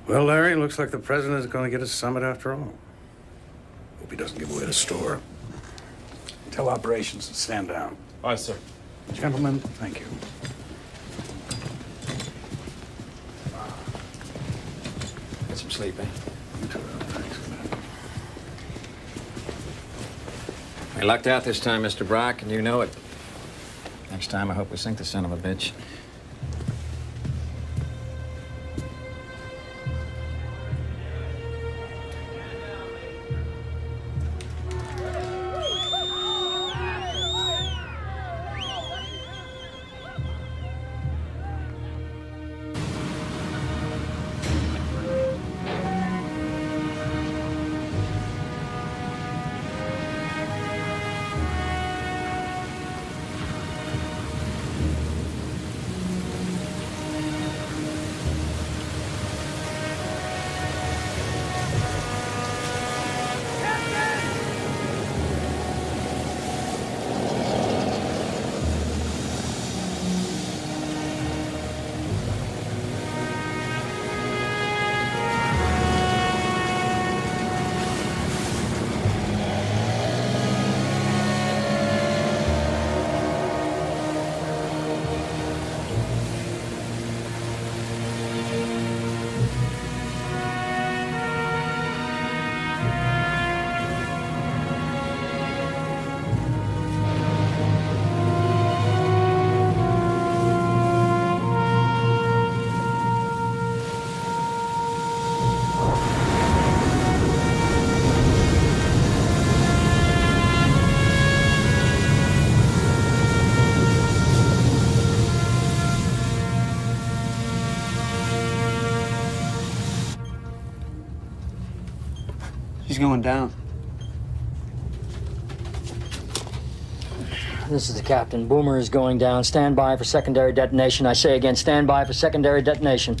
Well, Larry, looks like the president is going to get his summit after all. Hope he doesn't give away the store. Tell operations to stand down. Aye, sir. Gentlemen, thank you. Get some sleep, eh? You too. Thanks. We lucked out this time, Mr. Brock, and you know it. Next time, I hope we sink the son of a bitch. She's going down. This is the captain. Boomer is going down. Stand by for secondary detonation. I say again, stand by for secondary detonation.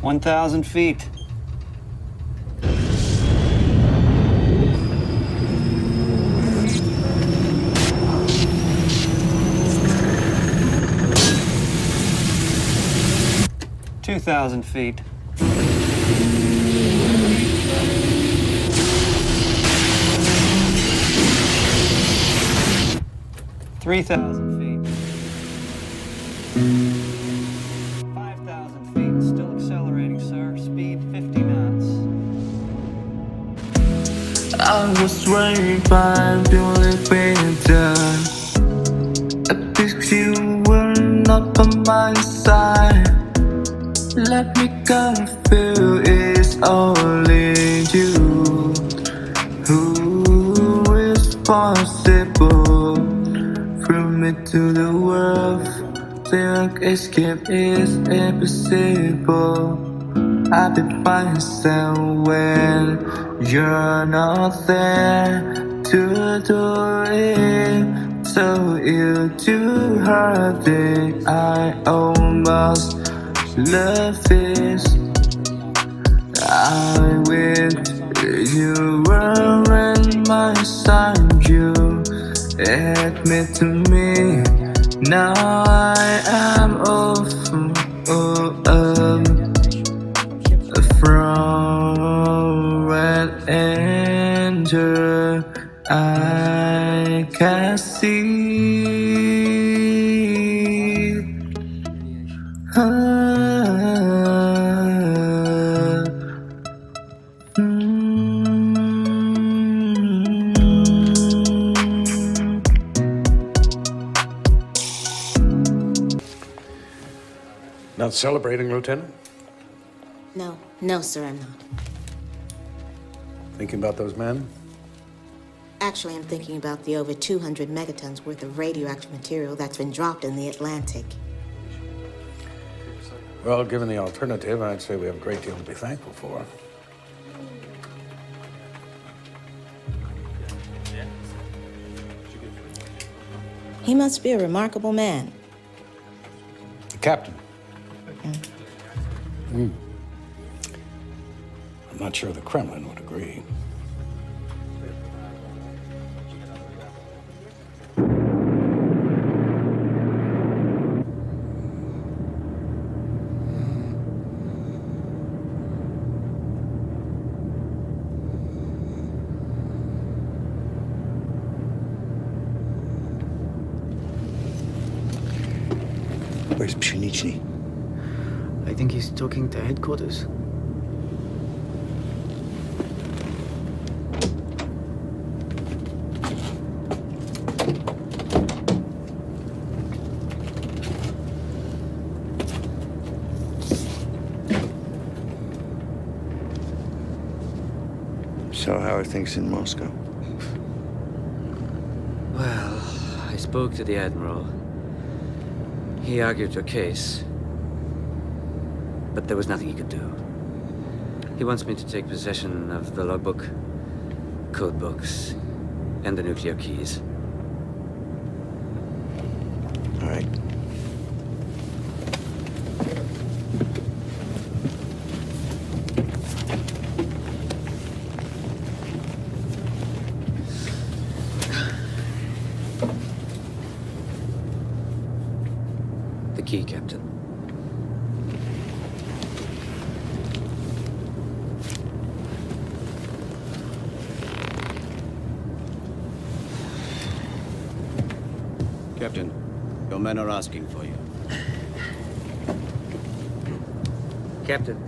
$1,000 feet. $2,000 feet. $3,000 feet. 5,000 feet. Still accelerating, sir. Speed 50 knots. I was raised by Billy Peter. At least you were not by my side. Let me go feel it's only you who is possible. From me to the world, the escape is impossible. I've been by myself when you're not there to do it. So you do hurt it. I almost love this. I wish you weren't my side. You admit to me. Now I am off from red enter. I can see. Not celebrating, Lieutenant? No, no, sir, I'm not. Thinking about those men? Actually, I'm thinking about the over 200 megatons worth of radioactive material that's been dropped in the Atlantic. Well, given the alternative, I'd say we have a great deal to be thankful for. He must be a remarkable man. The captain. I'm not sure the Kremlin would agree. Lichny? I think he's talking to headquarters. So how are things in Moscow? Well, I spoke to the Admiral. He argued your case. But there was nothing he could do. He wants me to take possession of the logbook, code books, and the nuclear keys. All right. The key, Captain. Captain, your men are asking for you. Captain,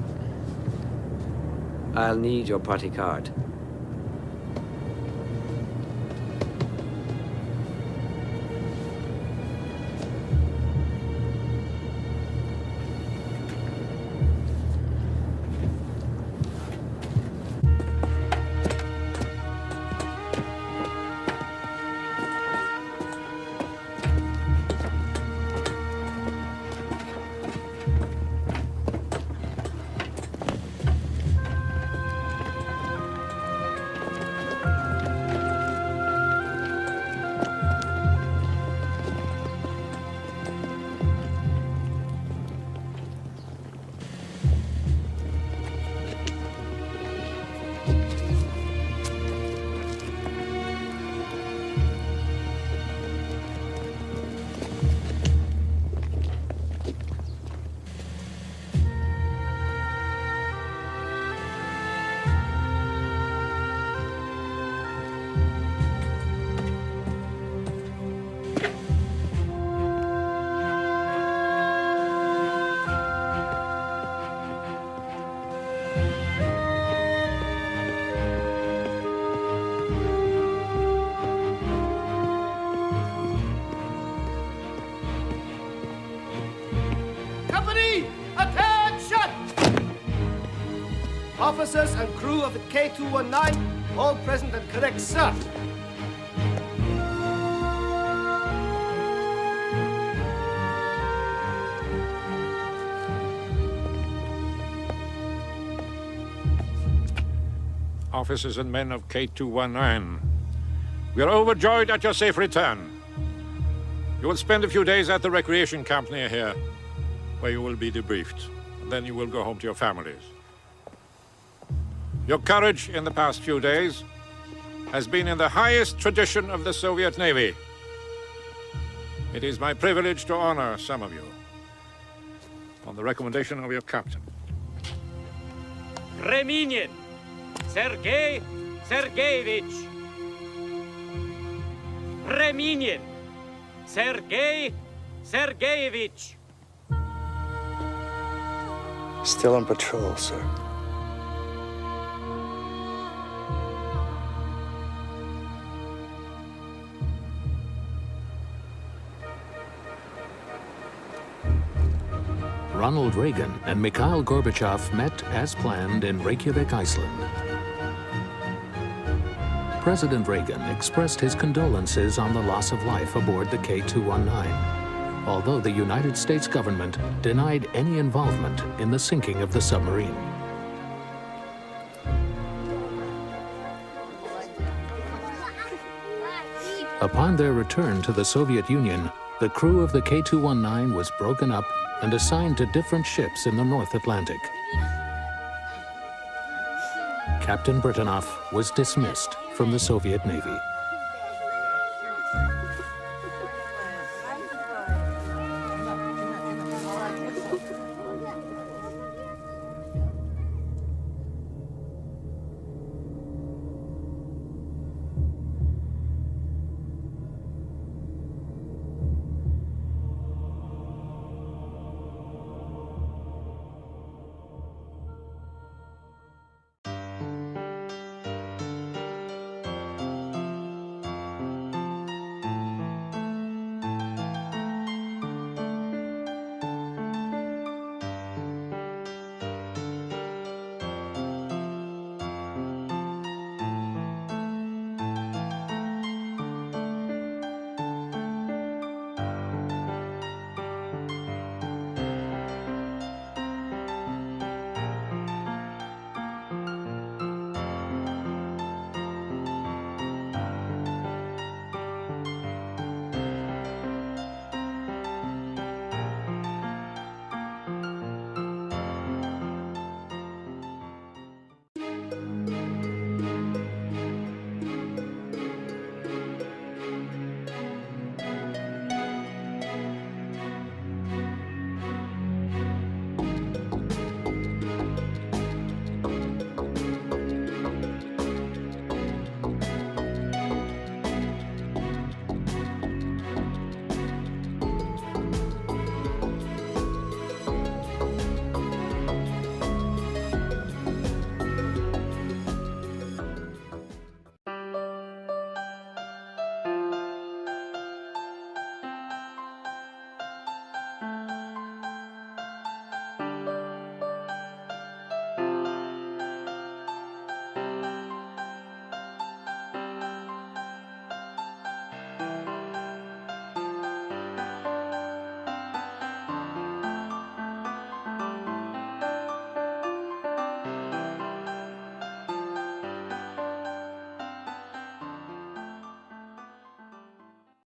I'll need your party card. Officers and crew of the K219, all present and correct, sir. Officers and men of K219, we are overjoyed at your safe return. You will spend a few days at the recreation camp near here, where you will be debriefed. And then you will go home to your families. Your courage in the past few days has been in the highest tradition of the Soviet Navy. It is my privilege to honor some of you on the recommendation of your captain. Reminin Sergei Sergeyevich. Reminin Sergei Sergeyevich. Still on patrol, sir. Ronald Reagan and Mikhail Gorbachev met as planned in Reykjavik, Iceland. President Reagan expressed his condolences on the loss of life aboard the K219, although the United States government denied any involvement in the sinking of the submarine. Upon their return to the Soviet Union, the crew of the K219 was broken up and assigned to different ships in the North Atlantic. Captain Britanoff was dismissed from the Soviet Navy.